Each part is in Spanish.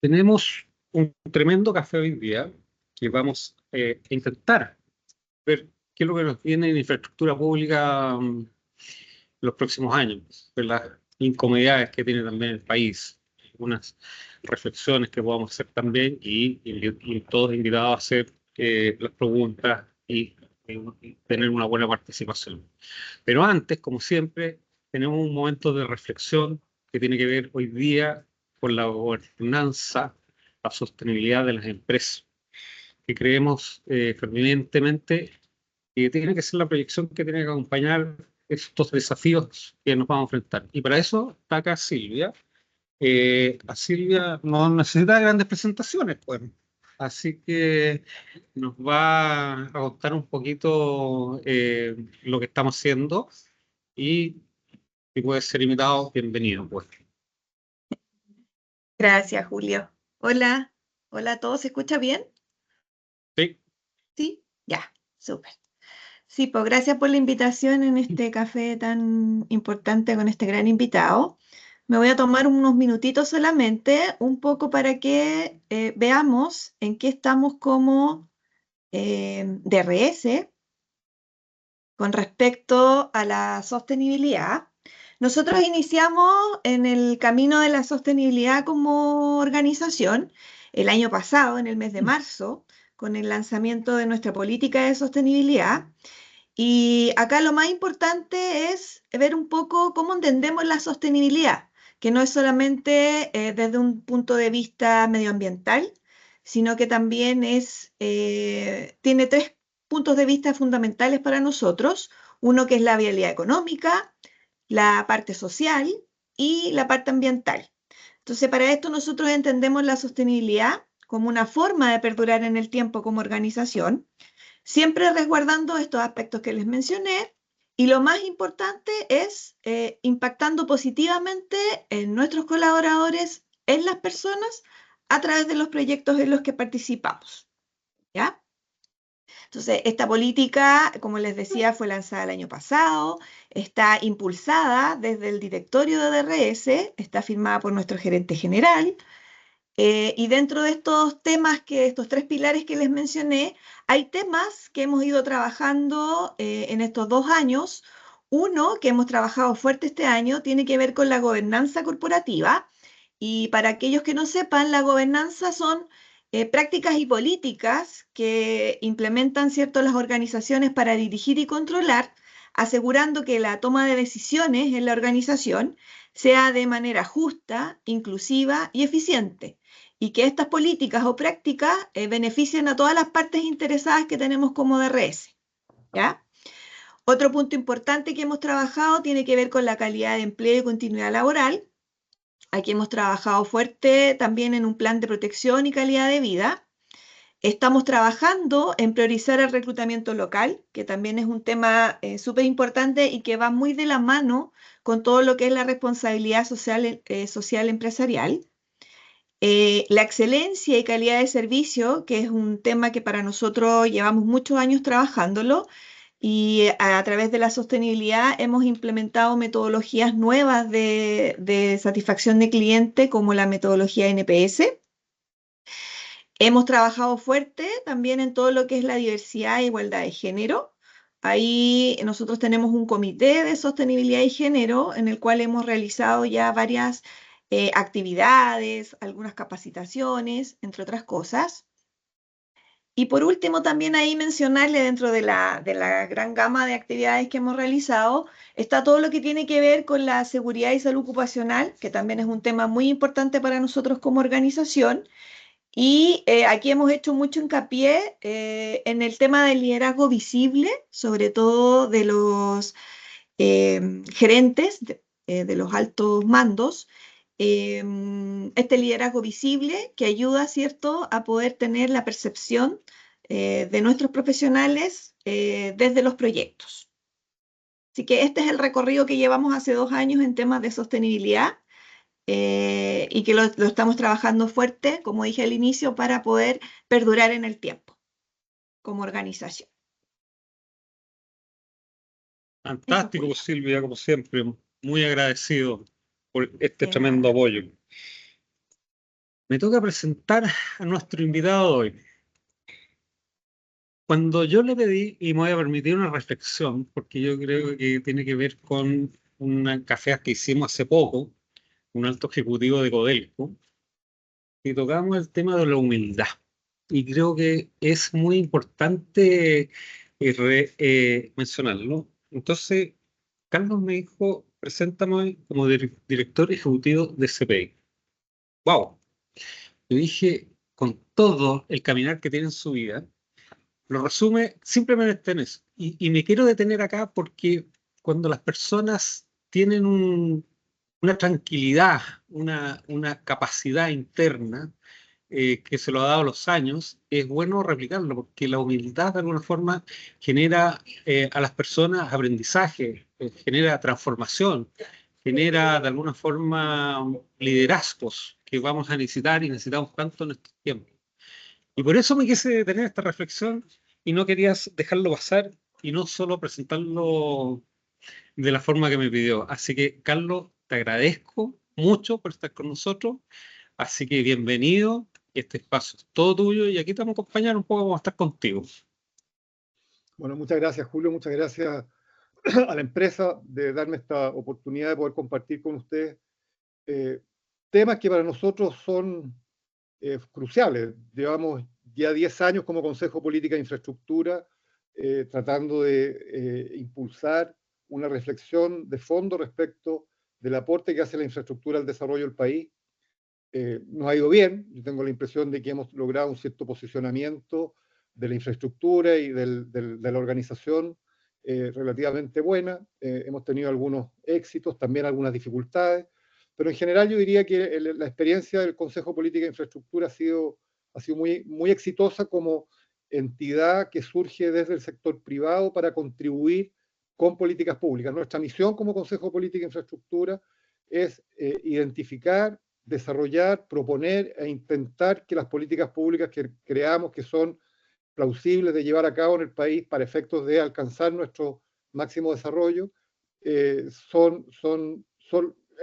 Tenemos un tremendo café hoy día que vamos a intentar ver qué es lo que nos viene en infraestructura pública los próximos años, ver las incomodidades que tiene también el país, algunas reflexiones que podamos hacer también y todos invitados a hacer las preguntas y tener una buena participación. Pero antes, como siempre, tenemos un momento de reflexión que tiene que ver hoy día con la gobernanza, la sostenibilidad de las empresas, que creemos fervientemente que tiene que ser la proyección que tiene que acompañar estos desafíos que nos vamos a enfrentar. Y para eso está acá Silvia. A Silvia no necesita grandes presentaciones, pues. Así que nos va a contar un poquito lo que estamos haciendo y si puede ser invitado, bienvenido, pues. Gracias, Julio. Hola, hola a todos, ¿se escucha bien? Sí, Sí, ya, súper. Sí, pues gracias por la invitación en este café tan importante con este gran invitado. Me voy a tomar unos minutitos solamente, un poco para que veamos en qué estamos como DRS con respecto a la sostenibilidad. Nosotros iniciamos en el camino de la sostenibilidad como organización el año pasado, en el mes de marzo, con el lanzamiento de nuestra política de sostenibilidad. Y acá lo más importante es ver un poco cómo entendemos la sostenibilidad, que no es solamente desde un punto de vista medioambiental, sino que también tiene tres puntos de vista fundamentales para nosotros. Uno que es la viabilidad económica, la parte social y la parte ambiental. Entonces, para esto nosotros entendemos la sostenibilidad como una forma de perdurar en el tiempo como organización, siempre resguardando estos aspectos que les mencioné. Y lo más importante es impactando positivamente en nuestros colaboradores, en las personas, a través de los proyectos en los que participamos. ¿Ya? Entonces, esta política, como les decía, fue lanzada el año pasado, está impulsada desde el directorio de DRS, está firmada por nuestro gerente general, y dentro de estos temas, estos tres pilares que les mencioné, hay temas que hemos ido trabajando en estos 2 años. Uno que hemos trabajado fuerte este año tiene que ver con la gobernanza corporativa. Y para aquellos que no sepan, la gobernanza son prácticas y políticas que implementan, ¿cierto?, las organizaciones para dirigir y controlar, asegurando que la toma de decisiones en la organización sea de manera justa, inclusiva y eficiente, y que estas políticas o prácticas beneficien a todas las partes interesadas que tenemos como DRS. ¿Ya? Otro punto importante que hemos trabajado tiene que ver con la calidad de empleo y continuidad laboral. Aquí hemos trabajado fuerte también en un plan de protección y calidad de vida. Estamos trabajando en priorizar el reclutamiento local, que también es un tema súper importante y que va muy de la mano con todo lo que es la responsabilidad social empresarial. La excelencia y calidad de servicio, que es un tema que para nosotros llevamos muchos años trabajándolo, y a través de la sostenibilidad hemos implementado metodologías nuevas de satisfacción de cliente, como la metodología NPS. Hemos trabajado fuerte también en todo lo que es la diversidad e igualdad de género. Ahí nosotros tenemos un comité de sostenibilidad y género en el cual hemos realizado ya varias actividades, algunas capacitaciones, entre otras cosas. Y por último, también ahí mencionarle dentro de la gran gama de actividades que hemos realizado, está todo lo que tiene que ver con la seguridad y salud ocupacional, que también es un tema muy importante para nosotros como organización. Y aquí hemos hecho mucho hincapié en el tema del liderazgo visible, sobre todo de los gerentes, de los altos mandos. Este liderazgo visible que ayuda, ¿cierto?, a poder tener la percepción de nuestros profesionales desde los proyectos. Así que este es el recorrido que llevamos hace 2 años en temas de sostenibilidad. Y que lo estamos trabajando fuerte, como dije al inicio, para poder perdurar en el tiempo como organización. Eso, fantástico, Julio. Silvia, como siempre, muy agradecido por este tremendo apoyo. Me toca presentar a nuestro invitado de hoy. Cuando yo le pedí, y me voy a permitir una reflexión, porque yo creo que tiene que ver con una café que hicimos hace poco, un alto ejecutivo de Codelco, y tocamos el tema de la humildad. Y creo que es muy importante mencionarlo. Entonces, Carlos me dijo, preséntame como director ejecutivo de CPI. ¡Wow! Yo dije, con todo el caminar que tiene en su vida, lo resume simplemente en eso. Y me quiero detener acá porque cuando las personas tienen una tranquilidad, una capacidad interna que se lo ha dado los años, es bueno replicarlo porque la humildad de alguna forma genera a las personas aprendizaje, genera transformación, genera de alguna forma liderazgos que vamos a necesitar y necesitamos tanto en estos tiempos. Y por eso me quise detener esta reflexión y no querías dejarlo pasar y no solo presentarlo de la forma que me pidió. Así que, Carlos, te agradezco mucho por estar con nosotros. Así que bienvenido. Este espacio es todo tuyo y aquí te vamos a acompañar un poco, vamos a estar contigo. Bueno, muchas gracias, Julio. Muchas gracias a la empresa de darme esta oportunidad de poder compartir con ustedes temas que para nosotros son cruciales. Llevamos ya 10 años como Consejo Política e Infraestructura tratando de impulsar una reflexión de fondo respecto del aporte que hace la infraestructura al desarrollo del país. Nos ha ido bien, yo tengo la impresión de que hemos logrado un cierto posicionamiento de la infraestructura y de la organización relativamente buena. Hemos tenido algunos éxitos, también algunas dificultades, pero en general yo diría que la experiencia del Consejo Política e Infraestructura ha sido muy exitosa como entidad que surge desde el sector privado para contribuir con políticas públicas. Nuestra misión como Consejo Política e Infraestructura es identificar, desarrollar, proponer e intentar que las políticas públicas que creamos, que son plausibles de llevar a cabo en el país para efectos de alcanzar nuestro máximo desarrollo, es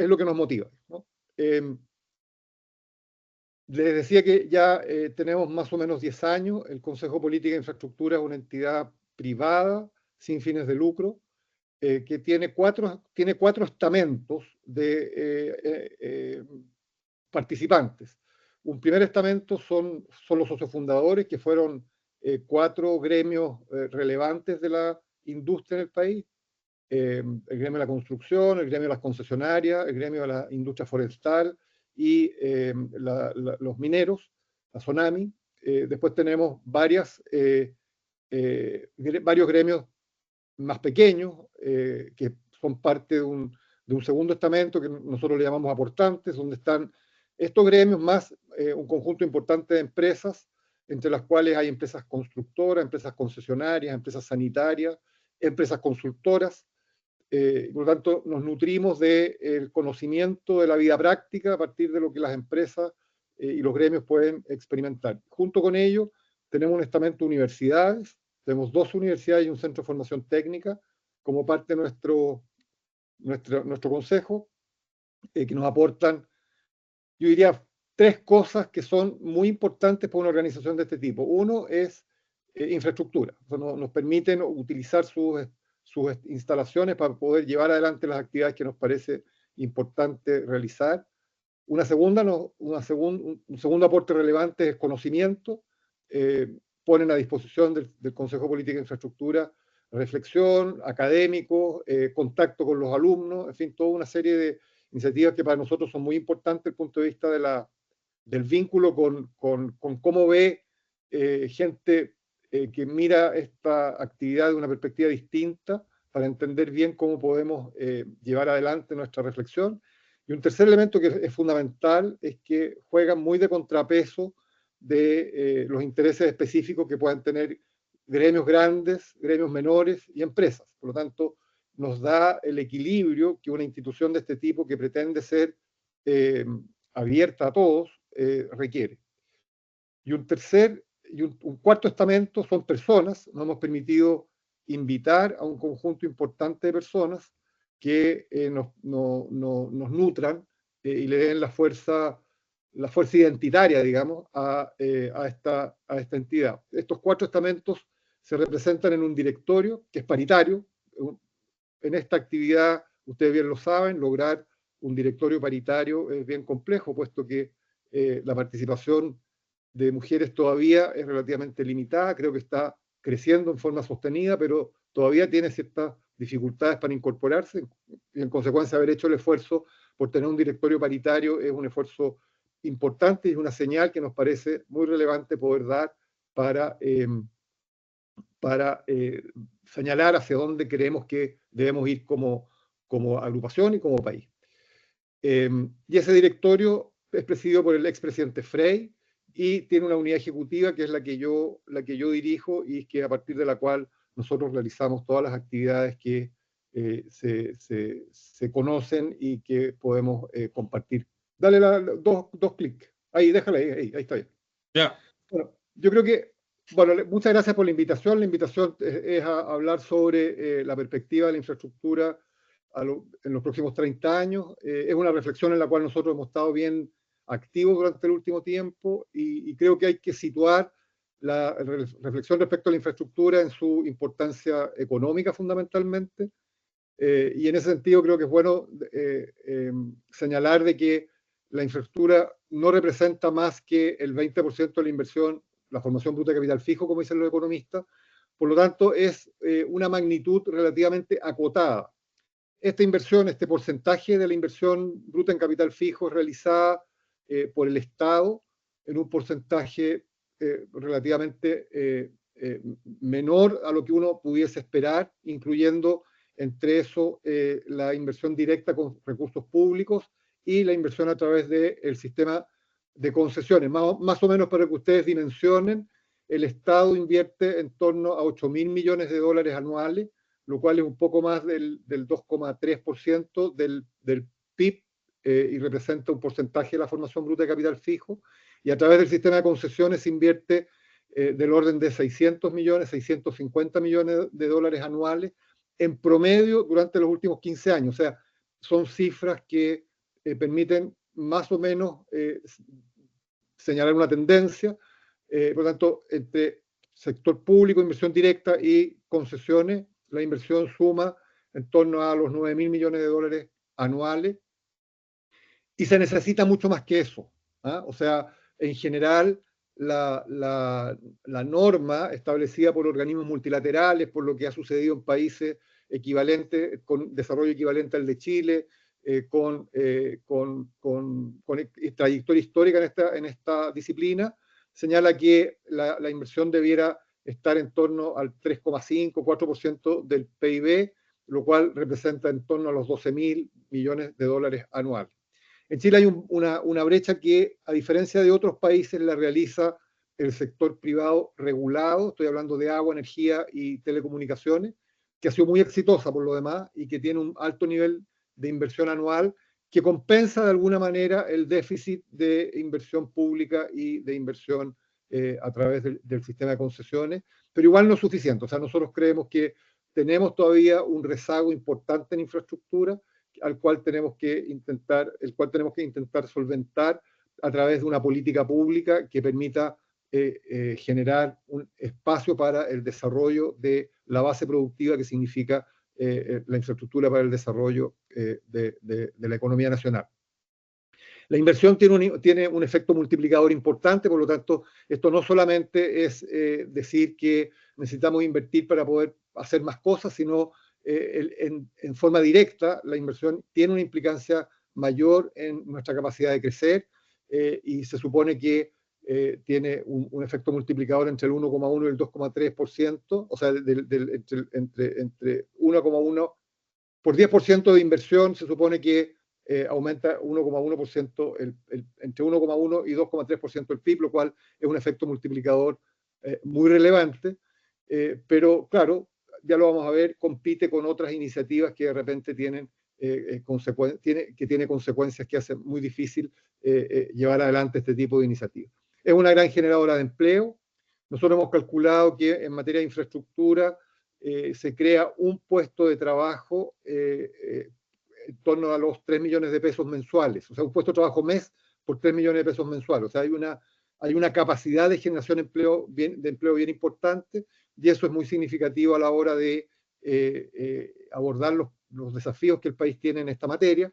lo que nos motiva, ¿no? Les decía que ya tenemos más o menos 10 años. El Consejo Política e Infraestructura es una entidad privada sin fines de lucro que tiene cuatro estamentos de participantes. Un primer estamento son los socios fundadores, que fueron 4 gremios relevantes de la industria en el país. El gremio de la construcción, el gremio de las concesionarias, el gremio de la industria forestal y los mineros, la SONAMI. Después tenemos varios gremios más pequeños que son parte de un segundo estamento que nosotros le llamamos aportantes, donde están estos gremios más un conjunto importante de empresas, entre las cuales hay empresas constructoras, empresas concesionarias, empresas sanitarias, empresas consultoras. Por lo tanto, nos nutrimos del conocimiento de la vida práctica a partir de lo que las empresas y los gremios pueden experimentar. Junto con ello, tenemos un estamento de universidades, tenemos 2 universidades y un centro de formación técnica como parte de nuestro consejo, que nos aportan, yo diría, 3 cosas que son muy importantes para una organización de este tipo. Uno es infraestructura. O sea, nos permiten utilizar sus instalaciones para poder llevar adelante las actividades que nos parece importante realizar. Un segundo aporte relevante es conocimiento. Ponen a disposición del Consejo Política e Infraestructura reflexión, académicos, contacto con los alumnos, en fin, toda una serie de iniciativas que para nosotros son muy importantes desde el punto de vista del vínculo con cómo ve gente que mira esta actividad de una perspectiva distinta para entender bien cómo podemos llevar adelante nuestra reflexión. Y un tercer elemento que es fundamental es que juegan muy de contrapeso de los intereses específicos que puedan tener gremios grandes, gremios menores y empresas. Por lo tanto, nos da el equilibrio que una institución de este tipo que pretende ser abierta a todos requiere. Y un cuarto estamento son personas. Nos hemos permitido invitar a un conjunto importante de personas que nos nutran y le den la fuerza la fuerza identitaria, digamos, a esta entidad. Estos 4 estamentos se representan en un directorio que es paritario. En esta actividad, ustedes bien lo saben, lograr un directorio paritario es bien complejo, puesto que la participación de mujeres todavía es relativamente limitada, creo que está creciendo en forma sostenida, pero todavía tiene ciertas dificultades para incorporarse, y en consecuencia haber hecho el esfuerzo por tener un directorio paritario es un esfuerzo importante y es una señal que nos parece muy relevante poder dar para señalar hacia dónde creemos que debemos ir como agrupación y como país. Y ese directorio es presidido por el expresidente Frey y tiene una unidad ejecutiva que es la que yo dirijo y que a partir de la cual nosotros realizamos todas las actividades que se conocen y que podemos compartir. Dale dos clics. Ahí, déjala ahí está bien. Ya. Bueno, yo creo que, bueno, muchas gracias por la invitación. La invitación es a hablar sobre la perspectiva de la infraestructura en los próximos 30 años. Es una reflexión en la cual nosotros hemos estado bien activos durante el último tiempo y creo que hay que situar la reflexión respecto a la infraestructura en su importancia económica fundamentalmente. Y en ese sentido creo que es bueno señalar de que la infraestructura no representa más que el 20% de la inversión, la formación bruta de capital fijo, como dicen los economistas. Por lo tanto, es una magnitud relativamente acotada. Esta inversión, este porcentaje de la inversión bruta en capital fijo es realizada por el Estado en un porcentaje relativamente menor a lo que uno pudiese esperar, incluyendo entre eso la inversión directa con recursos públicos y la inversión a través del sistema de concesiones. Más o menos para que ustedes dimensionen, el Estado invierte en torno a 8.000 millones de dólares anuales, lo cual es un poco más del 2,3% del PIB y representa un porcentaje de la formación bruta de capital fijo. Y a través del sistema de concesiones se invierte del orden de 600 millones, 650 millones de dólares anuales en promedio durante los últimos 15 años. O sea, son cifras que permiten más o menos señalar una tendencia. Por lo tanto, entre sector público, inversión directa y concesiones, la inversión suma en torno a los 9.000 millones de dólares anuales y se necesita mucho más que eso. O sea, en general, la norma establecida por organismos multilaterales, por lo que ha sucedido en países equivalentes, con desarrollo equivalente al de Chile, con trayectoria histórica en esta disciplina, señala que la inversión debiera estar en torno al 3,5, 4% del PIB, lo cual representa en torno a los 12.000 millones de dólares anuales. En Chile hay una brecha que, a diferencia de otros países, la realiza el sector privado regulado, estoy hablando de agua, energía y telecomunicaciones, que ha sido muy exitosa por lo demás y que tiene un alto nivel de inversión anual que compensa de alguna manera el déficit de inversión pública y de inversión a través del sistema de concesiones, pero igual no es suficiente. O sea, nosotros creemos que tenemos todavía un rezago importante en infraestructura, el cual tenemos que intentar solventar a través de una política pública que permita generar un espacio para el desarrollo de la base productiva que significa la infraestructura para el desarrollo de la economía nacional. La inversión tiene un efecto multiplicador importante, por lo tanto, esto no solamente es decir que necesitamos invertir para poder hacer más cosas, sino en forma directa, la inversión tiene una implicancia mayor en nuestra capacidad de crecer y se supone que tiene un efecto multiplicador entre el 1,1 y el 2,3%, o sea, entre 1,1 por 10% de inversión se supone que aumenta 1,1%, entre 1,1 y 2,3% el PIB, lo cual es un efecto multiplicador muy relevante, pero claro, ya lo vamos a ver, compite con otras iniciativas que de repente tienen consecuencias que hacen muy difícil llevar adelante este tipo de iniciativas. Es una gran generadora de empleo. Nosotros hemos calculado que en materia de infraestructura se crea un puesto de trabajo en torno a los 3 millones de pesos mensuales. O sea, un puesto de trabajo mes por 3 millones de pesos mensuales. O sea, hay una capacidad de generación de empleo bien importante, y eso es muy significativo a la hora de abordar los desafíos que el país tiene en esta materia.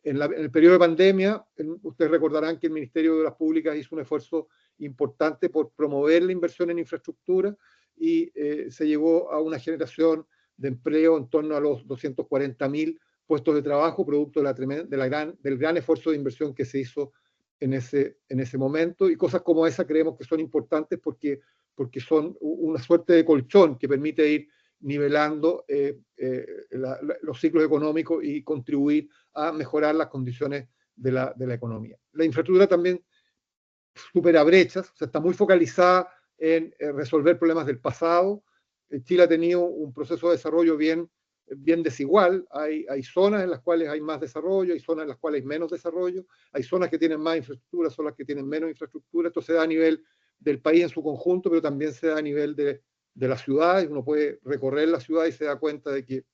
En el periodo de pandemia, ustedes recordarán que el Ministerio de Obras Públicas hizo un esfuerzo importante por promover la inversión en infraestructura y se llegó a una generación de empleo en torno a los 240.000 puestos de trabajo, producto del gran esfuerzo de inversión que se hizo en ese momento. Y cosas como esa creemos que son importantes porque son una suerte de colchón que permite ir nivelando los ciclos económicos y contribuir a mejorar las condiciones de la economía. La infraestructura también supera brechas, o sea, está muy focalizada en resolver problemas del pasado. Chile ha tenido un proceso de desarrollo bien desigual. Hay zonas en las cuales hay más desarrollo, hay zonas en las cuales hay menos desarrollo, hay zonas que tienen más infraestructura, zonas que tienen menos infraestructura. Esto se da a nivel del país en su conjunto, pero también se da a nivel de las ciudades. Uno puede recorrer la ciudad y se da cuenta de que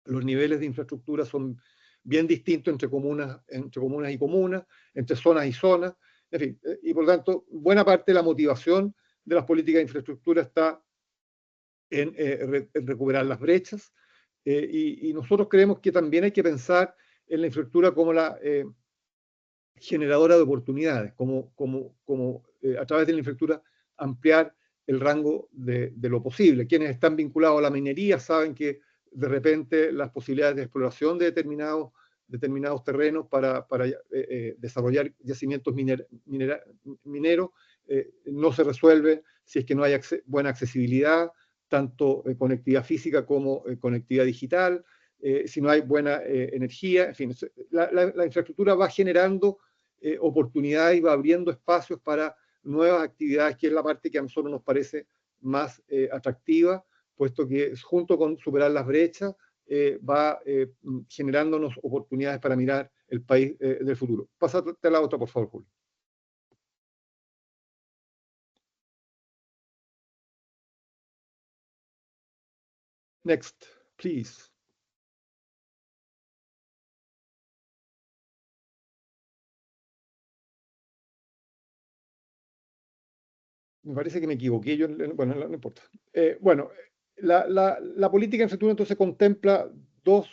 los niveles de infraestructura son bien distintos entre comunas y comunas, entre zonas y zonas, en fin, y por lo tanto, buena parte de la motivación de las políticas de infraestructura está en recuperar las brechas, y nosotros creemos que también hay que pensar en la infraestructura como la generadora de oportunidades, como a través de la infraestructura ampliar el rango de lo posible. Quienes están vinculados a la minería saben que de repente las posibilidades de exploración de determinados terrenos para desarrollar yacimientos mineros no se resuelven si es que no hay buena accesibilidad, tanto conectividad física como conectividad digital, si no hay buena energía. En fin, la infraestructura va generando oportunidades y va abriendo espacios para nuevas actividades, que es la parte que a nosotros nos parece más atractiva, puesto que junto con superar las brechas va generándonos oportunidades para mirar el país del futuro. Pásate a la otra, por favor, Julio. Next, please. Me parece que me equivoqué, bueno, no importa. Bueno, la política de infraestructura entonces contempla dos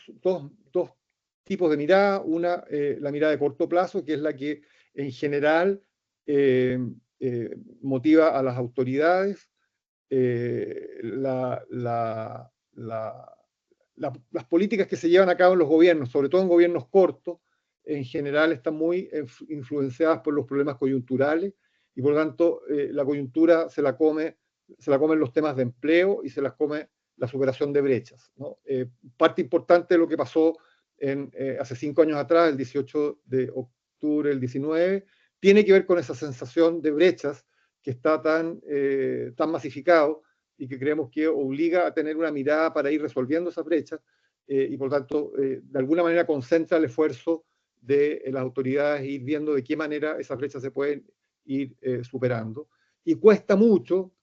tipos de mirada. Una, la mirada de corto plazo, que es la que en general motiva a las autoridades. Las políticas que se llevan a cabo en los gobiernos, sobre todo en gobiernos cortos, en general están muy influenciadas por los problemas coyunturales, y por lo tanto la coyuntura se la comen los temas de empleo y se las come la superación de brechas, ¿no? Parte importante de lo que pasó hace 5 años atrás, el 18 de octubre del 19, tiene que ver con esa sensación de brechas que está tan masificado, y que creemos que obliga a tener una mirada para ir resolviendo esas brechas, y por lo tanto, de alguna manera concentra el esfuerzo de las autoridades e ir viendo de qué manera esas brechas se pueden ir superando. Y cuesta mucho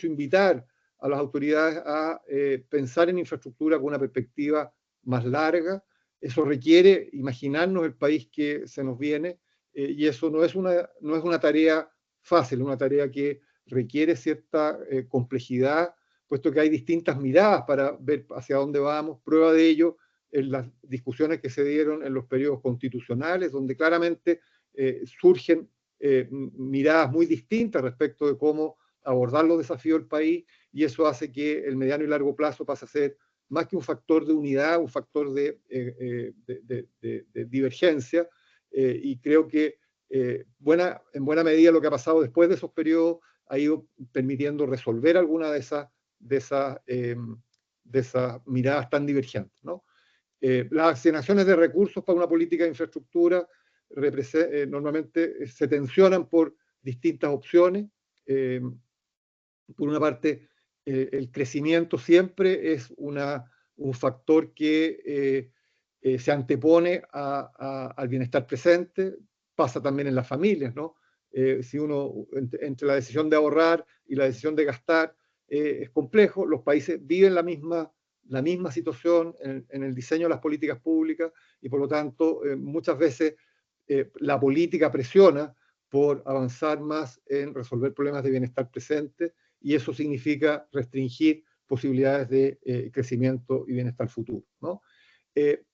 invitar a las autoridades a pensar en infraestructura con una perspectiva más larga. Eso requiere imaginarnos el país que se nos viene, y eso no es una tarea fácil, una tarea que requiere cierta complejidad, puesto que hay distintas miradas para ver hacia dónde vamos. Prueba de ello en las discusiones que se dieron en los periodos constitucionales, donde claramente surgen miradas muy distintas respecto de cómo abordar los desafíos del país, y eso hace que el mediano y largo plazo pase a ser más que un factor de unidad, un factor de divergencia, y creo que en buena medida lo que ha pasado después de esos periodos ha ido permitiendo resolver alguna de esas miradas tan divergentes, ¿no? Las asignaciones de recursos para una política de infraestructura normalmente se tensionan por distintas opciones. Por una parte, el crecimiento siempre es un factor que se antepone al bienestar presente. Pasa también en las familias, ¿no? Si uno, entre la decisión de ahorrar y la decisión de gastar, es complejo. Los países viven la misma situación en el diseño de las políticas públicas, y por lo tanto muchas veces la política presiona por avanzar más en resolver problemas de bienestar presente, y eso significa restringir posibilidades de crecimiento y bienestar futuro, ¿no?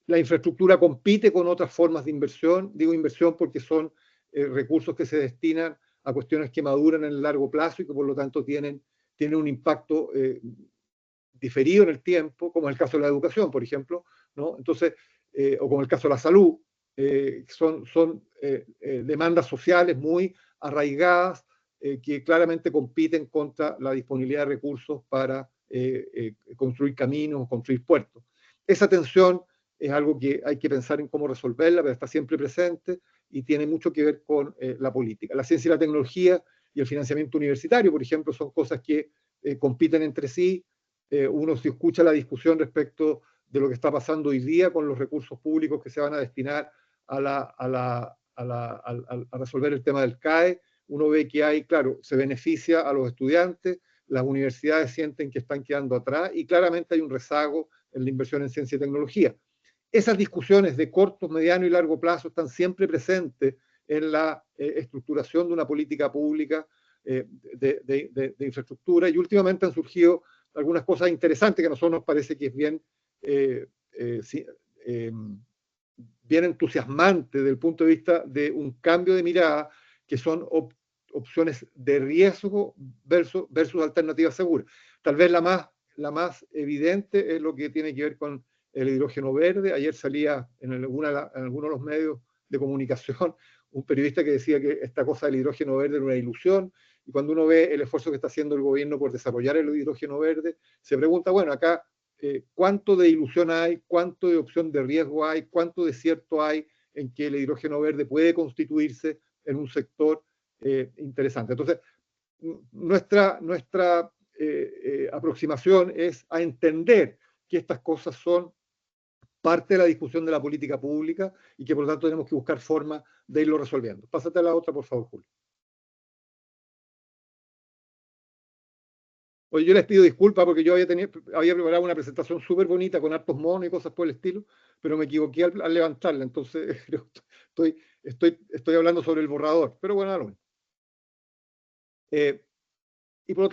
La infraestructura compite con otras formas de inversión, digo inversión porque son recursos que se destinan a cuestiones que maduran en el largo plazo y que por lo tanto tienen un impacto diferido en el tiempo, como en el caso de la educación, por ejemplo, ¿no? Entonces, o como el caso de la salud, son demandas sociales muy arraigadas que claramente compiten contra la disponibilidad de recursos para construir caminos, construir puertos. Esa tensión es algo que hay que pensar en cómo resolverla, pero está siempre presente y tiene mucho que ver con la política. La ciencia y la tecnología y el financiamiento universitario, por ejemplo, son cosas que compiten entre sí. Uno si escucha la discusión respecto de lo que está pasando hoy día con los recursos públicos que se van a destinar a resolver el tema del CAE, uno ve que hay, claro, se beneficia a los estudiantes, las universidades sienten que están quedando atrás y claramente hay un rezago en la inversión en ciencia y tecnología. Esas discusiones de corto, mediano y largo plazo están siempre presentes en la estructuración de una política pública de infraestructura, y últimamente han surgido algunas cosas interesantes que a nosotros nos parece que es bien, bien entusiasmante desde el punto de vista de un cambio de mirada, que son opciones de riesgo versus alternativas seguras. Tal vez la más evidente es lo que tiene que ver con el hidrógeno verde. Ayer salía en algunos de los medios de comunicación un periodista que decía que esta cosa del hidrógeno verde era una ilusión, y cuando uno ve el esfuerzo que está haciendo el gobierno por desarrollar el hidrógeno verde, se pregunta, bueno, acá cuánto de ilusión hay, cuánto de opción de riesgo hay, cuánto de cierto hay en que el hidrógeno verde puede constituirse en un sector interesante. Entonces, nuestra aproximación es a entender que estas cosas son parte de la discusión de la política pública y que por lo tanto tenemos que buscar formas de irlo resolviendo. Pásate a la otra, por favor, Julio. Oye, yo les pido disculpas porque yo había preparado una presentación súper bonita con hartos monos y cosas por el estilo, pero me equivoqué al levantarla, entonces estoy hablando sobre el borrador, pero bueno, no. Y por lo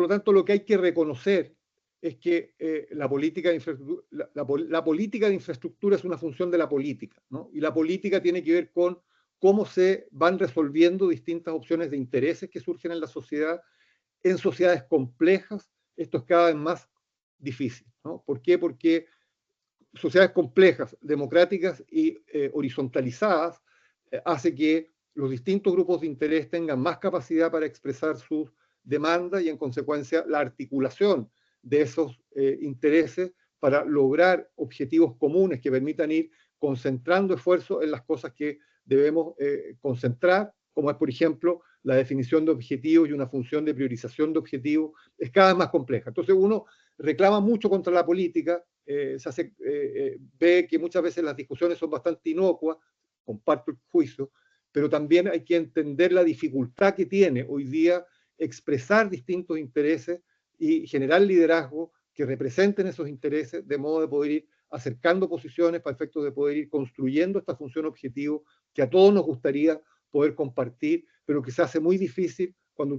tanto lo que hay que reconocer es que la política de infraestructura es una función de la política, ¿no? Y la política tiene que ver con cómo se van resolviendo distintas opciones de intereses que surgen en la sociedad. En sociedades complejas, esto es cada vez más difícil, ¿no? ¿Por qué? Porque sociedades complejas, democráticas y horizontalizadas hace que los distintos grupos de interés tengan más capacidad para expresar sus demandas y en consecuencia la articulación de esos intereses para lograr objetivos comunes que permitan ir concentrando esfuerzos en las cosas que debemos concentrar, como es, por ejemplo, la definición de objetivos y una función de priorización de objetivos, es cada vez más compleja. Entonces uno reclama mucho contra la política, ve que muchas veces las discusiones son bastante inocuas, comparto el juicio, pero también hay que entender la dificultad que tiene hoy día expresar distintos intereses y generar liderazgo que representen esos intereses, de modo de poder ir acercando posiciones para efectos de poder ir construyendo esta función objetivo que a todos nos gustaría poder compartir, pero que se hace muy difícil cuando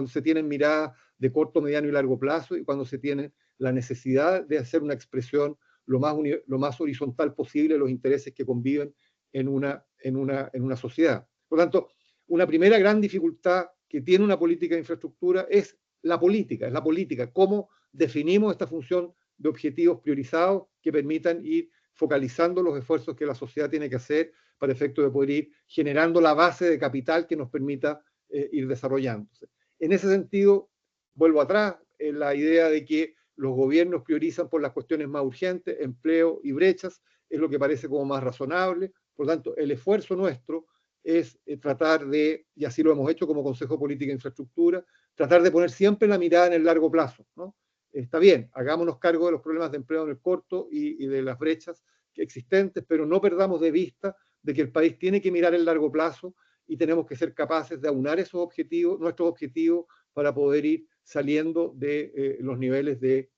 se tienen miradas de corto, mediano y largo plazo, y cuando se tiene la necesidad de hacer una expresión lo más horizontal posible de los intereses que conviven en una sociedad. Por lo tanto, una primera gran dificultad que tiene una política de infraestructura es la política, cómo definimos esta función de objetivos priorizados que permitan ir focalizando los esfuerzos que la sociedad tiene que hacer para efecto de poder ir generando la base de capital que nos permita ir desarrollándose. En ese sentido, vuelvo atrás, en la idea de que los gobiernos priorizan por las cuestiones más urgentes, empleo y brechas, es lo que parece como más razonable. Por lo tanto, el esfuerzo nuestro es tratar de, y así lo hemos hecho como Consejo de Política e Infraestructura, tratar de poner siempre la mirada en el largo plazo, ¿no? Está bien, hagámonos cargo de los problemas de empleo en el corto y de las brechas existentes, pero no perdamos de vista de que el país tiene que mirar el largo plazo y tenemos que ser capaces de aunar esos objetivos, nuestros objetivos, para poder ir saliendo de los niveles de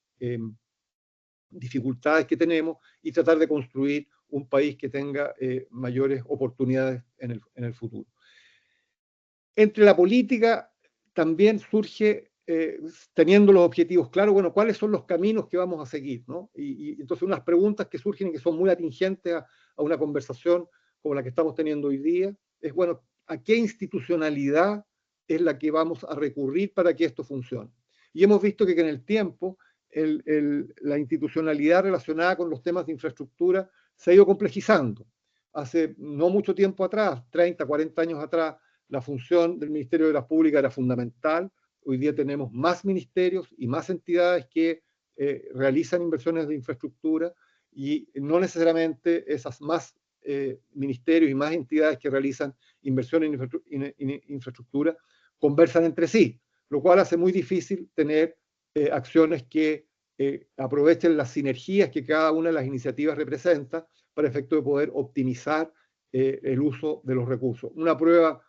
dificultades que tenemos y tratar de construir un país que tenga mayores oportunidades en el futuro. Entre la política también surge, teniendo los objetivos claros, bueno, ¿cuáles son los caminos que vamos a seguir, ¿no? Y entonces unas preguntas que surgen y que son muy atingentes a una conversación como la que estamos teniendo hoy día, es, bueno, ¿a qué institucionalidad es la que vamos a recurrir para que esto funcione? Y hemos visto que en el tiempo la institucionalidad relacionada con los temas de infraestructura se ha ido complejizando. Hace no mucho tiempo atrás, 30, 40 años atrás, la función del Ministerio de Obras Públicas era fundamental. Hoy día tenemos más ministerios y más entidades que realizan inversiones de infraestructura y no necesariamente esas más ministerios y más entidades que realizan inversiones en infraestructura conversan entre sí, lo cual hace muy difícil tener acciones que aprovechen las sinergias que cada una de las iniciativas representa para efecto de poder optimizar el uso de los recursos. Una prueba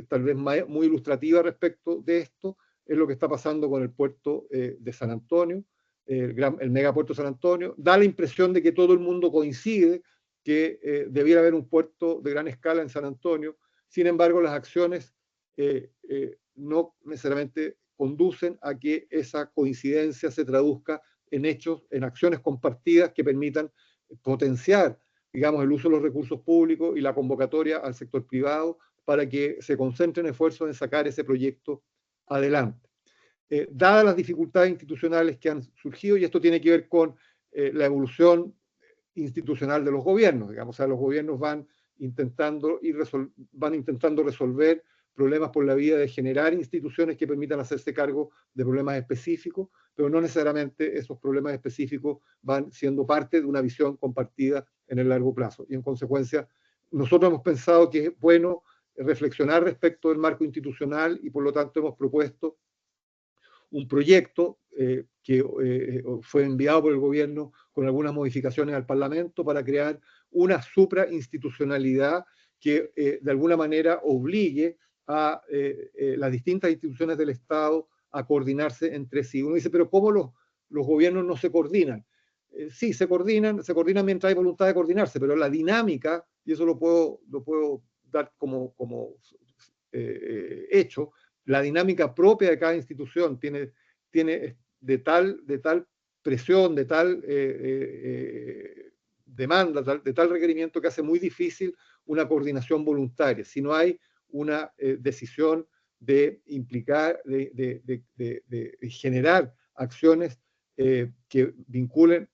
tal vez muy ilustrativa respecto de esto es lo que está pasando con el puerto de San Antonio, el megapuerto de San Antonio. Da la impresión de que todo el mundo coincide que debiera haber un puerto de gran escala en San Antonio. Sin embargo, las acciones no necesariamente conducen a que esa coincidencia se traduzca en hechos, en acciones compartidas que permitan potenciar, digamos, el uso de los recursos públicos y la convocatoria al sector privado para que se concentren esfuerzos en sacar ese proyecto adelante. Dadas las dificultades institucionales que han surgido, y esto tiene que ver con la evolución institucional de los gobiernos, digamos, o sea, los gobiernos van intentando resolver problemas por la vía de generar instituciones que permitan hacerse cargo de problemas específicos, pero no necesariamente esos problemas específicos van siendo parte de una visión compartida en el largo plazo. Y en consecuencia, nosotros hemos pensado que es bueno reflexionar respecto del marco institucional y por lo tanto hemos propuesto un proyecto que fue enviado por el gobierno con algunas modificaciones al Parlamento para crear una suprainstitucionalidad que de alguna manera obligue a las distintas instituciones del Estado a coordinarse entre sí. Uno dice, pero ¿cómo los gobiernos no se coordinan? Sí, se coordinan mientras hay voluntad de coordinarse, pero la dinámica, y eso lo puedo dar como hecho, la dinámica propia de cada institución tiene de tal presión, de tal demanda, de tal requerimiento que hace muy difícil una coordinación voluntaria. Si no hay una decisión de implicar, de generar acciones que vinculen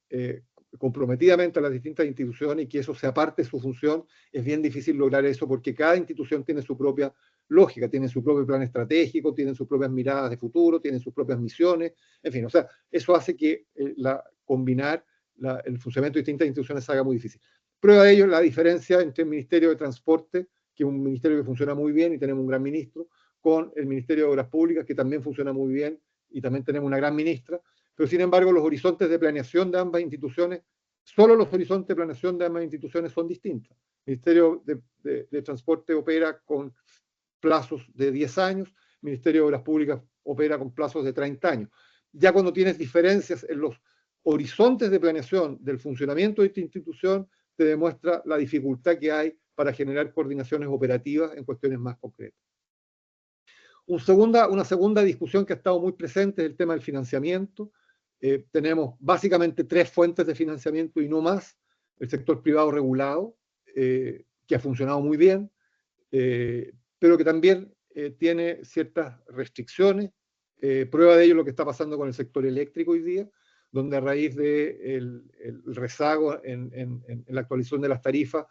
comprometidamente a las distintas instituciones y que eso sea parte de su función, es bien difícil lograr eso porque cada institución tiene su propia lógica, tienen su propio plan estratégico, tienen sus propias miradas de futuro, tienen sus propias misiones, en fin, o sea, eso hace que combinar el funcionamiento de distintas instituciones se haga muy difícil. Prueba de ello es la diferencia entre el Ministerio de Transporte, que es un ministerio que funciona muy bien y tenemos un gran ministro, con el Ministerio de Obras Públicas, que también funciona muy bien y también tenemos una gran ministra, pero sin embargo los horizontes de planeación de ambas instituciones, solo los horizontes de planeación de ambas instituciones son distintos. El Ministerio de Transporte opera con plazos de 10 años, el Ministerio de Obras Públicas opera con plazos de 30 años. Ya cuando tienes diferencias en los horizontes de planeación del funcionamiento de esta institución, te demuestra la dificultad que hay para generar coordinaciones operativas en cuestiones más concretas. Una segunda discusión que ha estado muy presente es el tema del financiamiento. Tenemos básicamente 3 fuentes de financiamiento y no más. El sector privado regulado, que ha funcionado muy bien, pero que también tiene ciertas restricciones. Prueba de ello es lo que está pasando con el sector eléctrico hoy día, donde a raíz del rezago en la actualización de las tarifas,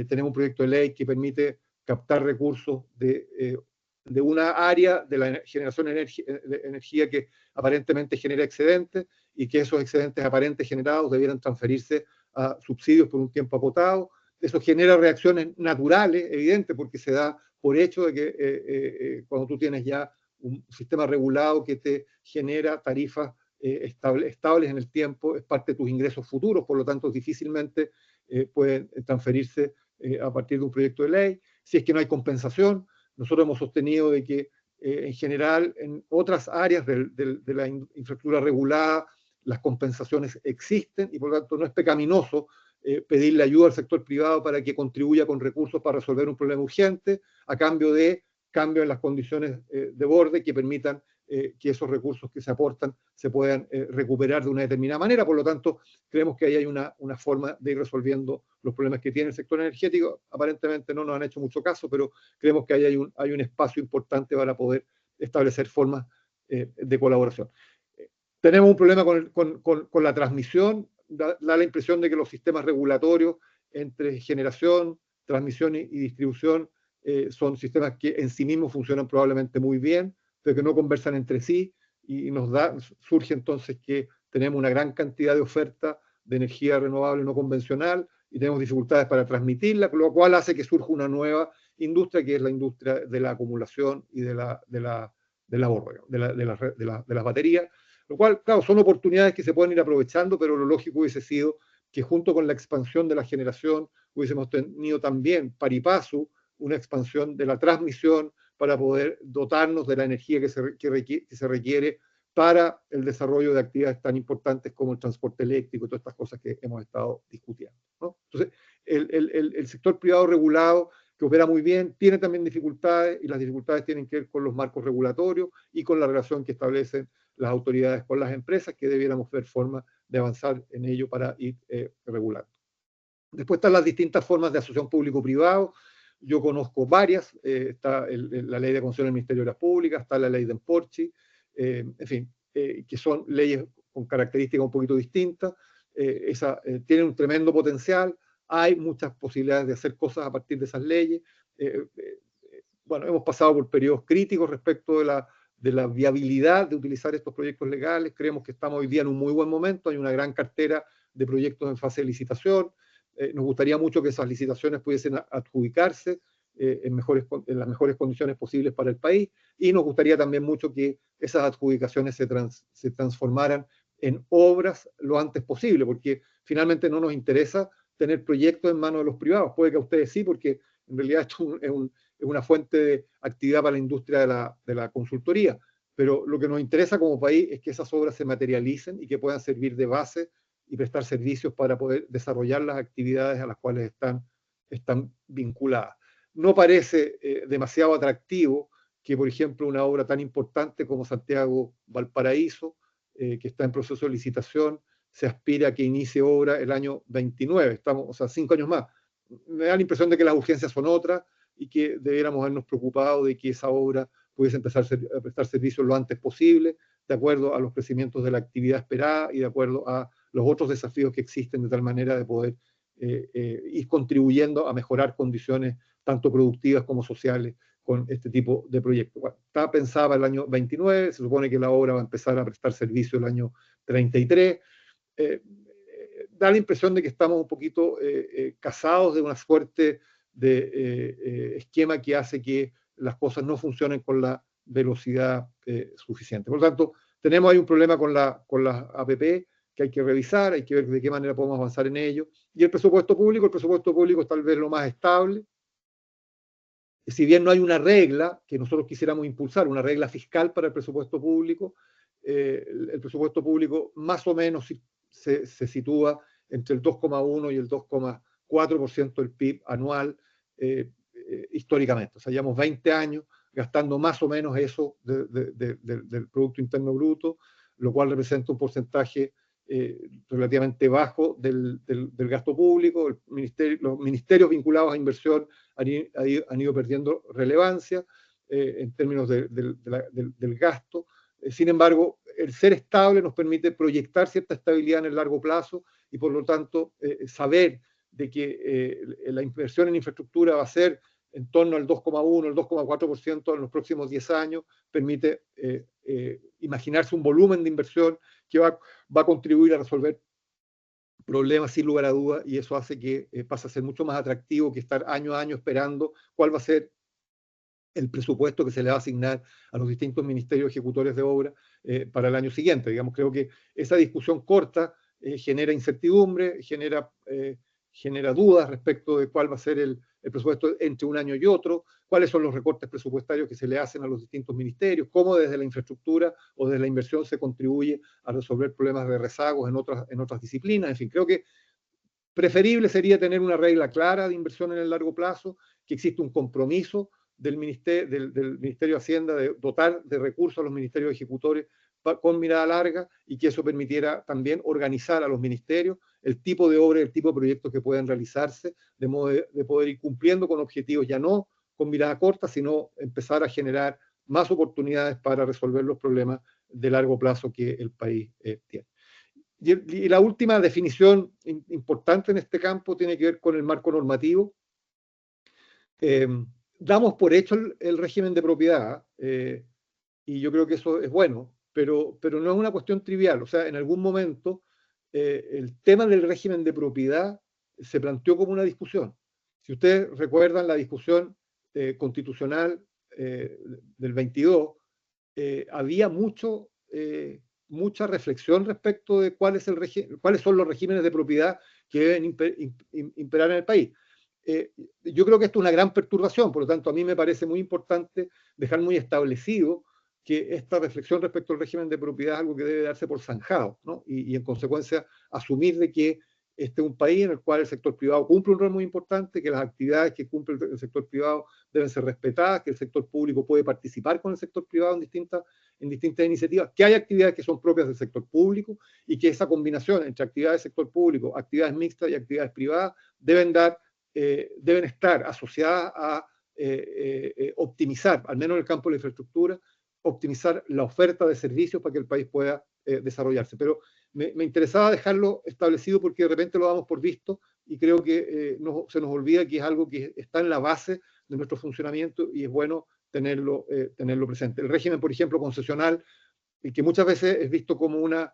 tenemos un proyecto de ley que permite captar recursos de una área de la generación de energía que aparentemente genera excedentes y que esos excedentes aparentes generados debieran transferirse a subsidios por un tiempo acotado. Eso genera reacciones naturales, evidentes, porque se da por hecho de que cuando tú tienes ya un sistema regulado que te genera tarifas estables en el tiempo, es parte de tus ingresos futuros, por lo tanto difícilmente pueden transferirse a partir de un proyecto de ley. Si es que no hay compensación, nosotros hemos sostenido de que en general en otras áreas de la infraestructura regulada las compensaciones existen y por lo tanto no es pecaminoso pedirle ayuda al sector privado para que contribuya con recursos para resolver un problema urgente, a cambio de cambio en las condiciones de borde que permitan que esos recursos que se aportan se puedan recuperar de una determinada manera. Por lo tanto, creemos que ahí hay una forma de ir resolviendo los problemas que tiene el sector energético. Aparentemente no nos han hecho mucho caso, pero creemos que ahí hay un espacio importante para poder establecer formas de colaboración. Tenemos un problema con la transmisión. Da la impresión de que los sistemas regulatorios entre generación, transmisión y distribución son sistemas que en sí mismos funcionan probablemente muy bien, pero que no conversan entre sí, y surge entonces que tenemos una gran cantidad de oferta de energía renovable no convencional y tenemos dificultades para transmitirla, lo cual hace que surja una nueva industria, que es la industria de la acumulación y del ahorro, de las baterías, lo cual, claro, son oportunidades que se pueden ir aprovechando, pero lo lógico hubiese sido que junto con la expansión de la generación hubiésemos tenido también pari passu una expansión de la transmisión para poder dotarnos de la energía que se requiere para el desarrollo de actividades tan importantes como el transporte eléctrico y todas estas cosas que hemos estado discutiendo, ¿no? Entonces, el sector privado regulado, que opera muy bien, tiene también dificultades, y las dificultades tienen que ver con los marcos regulatorios y con la relación que establecen las autoridades con las empresas, que debiéramos ver formas de avanzar en ello para ir regulando. Después están las distintas formas de asociación público-privado. Yo conozco varias. Está la ley de concesión del Ministerio de Obras Públicas, está la ley de Emporchi, en fin, que son leyes con características un poquito distintas. Tienen un tremendo potencial. Hay muchas posibilidades de hacer cosas a partir de esas leyes. Bueno, hemos pasado por periodos críticos respecto de la viabilidad de utilizar estos proyectos legales. Creemos que estamos hoy día en un muy buen momento. Hay una gran cartera de proyectos en fase de licitación. Nos gustaría mucho que esas licitaciones pudiesen adjudicarse en las mejores condiciones posibles para el país, y nos gustaría también mucho que esas adjudicaciones se transformaran en obras lo antes posible, porque finalmente no nos interesa tener proyectos en manos de los privados. Puede que a ustedes sí, porque en realidad esto es una fuente de actividad para la industria de la consultoría, pero lo que nos interesa como país es que esas obras se materialicen y que puedan servir de base y prestar servicios para poder desarrollar las actividades a las cuales están vinculadas. No parece demasiado atractivo que, por ejemplo, una obra tan importante como Santiago-Valparaíso, que está en proceso de licitación, se aspira a que inicie obra el año 29, estamos, o sea, 5 años más. Me da la impresión de que las urgencias son otras y que debiéramos habernos preocupado de que esa obra pudiese empezar a prestar servicios lo antes posible, de acuerdo a los crecimientos de la actividad esperada y de acuerdo a los otros desafíos que existen, de tal manera de poder ir contribuyendo a mejorar condiciones tanto productivas como sociales con este tipo de proyectos. Bueno, está pensada para el año 29, se supone que la obra va a empezar a prestar servicio el año 33. Da la impresión de que estamos un poquito casados de una suerte de esquema que hace que las cosas no funcionen con la velocidad suficiente. Por lo tanto, tenemos ahí un problema con las APP que hay que revisar, hay que ver de qué manera podemos avanzar en ello. Y el presupuesto público es tal vez lo más estable. Si bien no hay una regla que nosotros quisiéramos impulsar, una regla fiscal para el presupuesto público, el presupuesto público más o menos se sitúa entre el 2,1 y el 2,4% del PIB anual históricamente. O sea, llevamos 20 años gastando más o menos eso del Producto Interno Bruto, lo cual representa un porcentaje relativamente bajo del gasto público. Los ministerios vinculados a inversión han ido perdiendo relevancia en términos del gasto. Sin embargo, el ser estable nos permite proyectar cierta estabilidad en el largo plazo y, por lo tanto, saber de que la inversión en infraestructura va a ser en torno al 2,1, el 2,4% en los próximos 10 años, permite imaginarse un volumen de inversión que va a contribuir a resolver problemas sin lugar a dudas, y eso hace que pase a ser mucho más atractivo que estar año a año esperando cuál va a ser el presupuesto que se le va a asignar a los distintos ministerios ejecutores de obra para el año siguiente. Digamos, creo que esa discusión corta genera incertidumbre, genera dudas respecto de cuál va a ser el presupuesto entre un año y otro, cuáles son los recortes presupuestarios que se le hacen a los distintos ministerios, cómo desde la infraestructura o desde la inversión se contribuye a resolver problemas de rezagos en otras disciplinas. En fin, creo que Preferible sería tener una regla clara de inversión en el largo plazo, que existe un compromiso del Ministerio de Hacienda de dotar de recursos a los ministerios ejecutores con mirada larga, y que eso permitiera también organizar a los ministerios el tipo de obra, el tipo de proyectos que puedan realizarse, de modo de poder ir cumpliendo con objetivos ya no con mirada corta, sino empezar a generar más oportunidades para resolver los problemas de largo plazo que el país tiene. Y la última definición importante en este campo tiene que ver con el marco normativo. Damos por hecho el régimen de propiedad, y yo creo que eso es bueno, pero no es una cuestión trivial. O sea, en algún momento el tema del régimen de propiedad se planteó como una discusión. Si ustedes recuerdan la discusión constitucional del 22, había mucha reflexión respecto de cuáles son los regímenes de propiedad que deben imperar en el país. Yo creo que esto es una gran perturbación, por lo tanto a mí me parece muy importante dejar muy establecido que esta reflexión respecto al régimen de propiedad es algo que debe darse por zanjado, ¿no? Y en consecuencia asumir de que este es un país en el cual el sector privado cumple un rol muy importante, que las actividades que cumple el sector privado deben ser respetadas, que el sector público puede participar con el sector privado en distintas iniciativas, que hay actividades que son propias del sector público, y que esa combinación entre actividades del sector público, actividades mixtas y actividades privadas deben estar asociadas a optimizar, al menos en el campo de la infraestructura, optimizar la oferta de servicios para que el país pueda desarrollarse. Pero me interesaba dejarlo establecido porque de repente lo damos por visto, y creo que se nos olvida que es algo que está en la base de nuestro funcionamiento, y es bueno tenerlo presente. El régimen, por ejemplo, concesional, que muchas veces es visto como una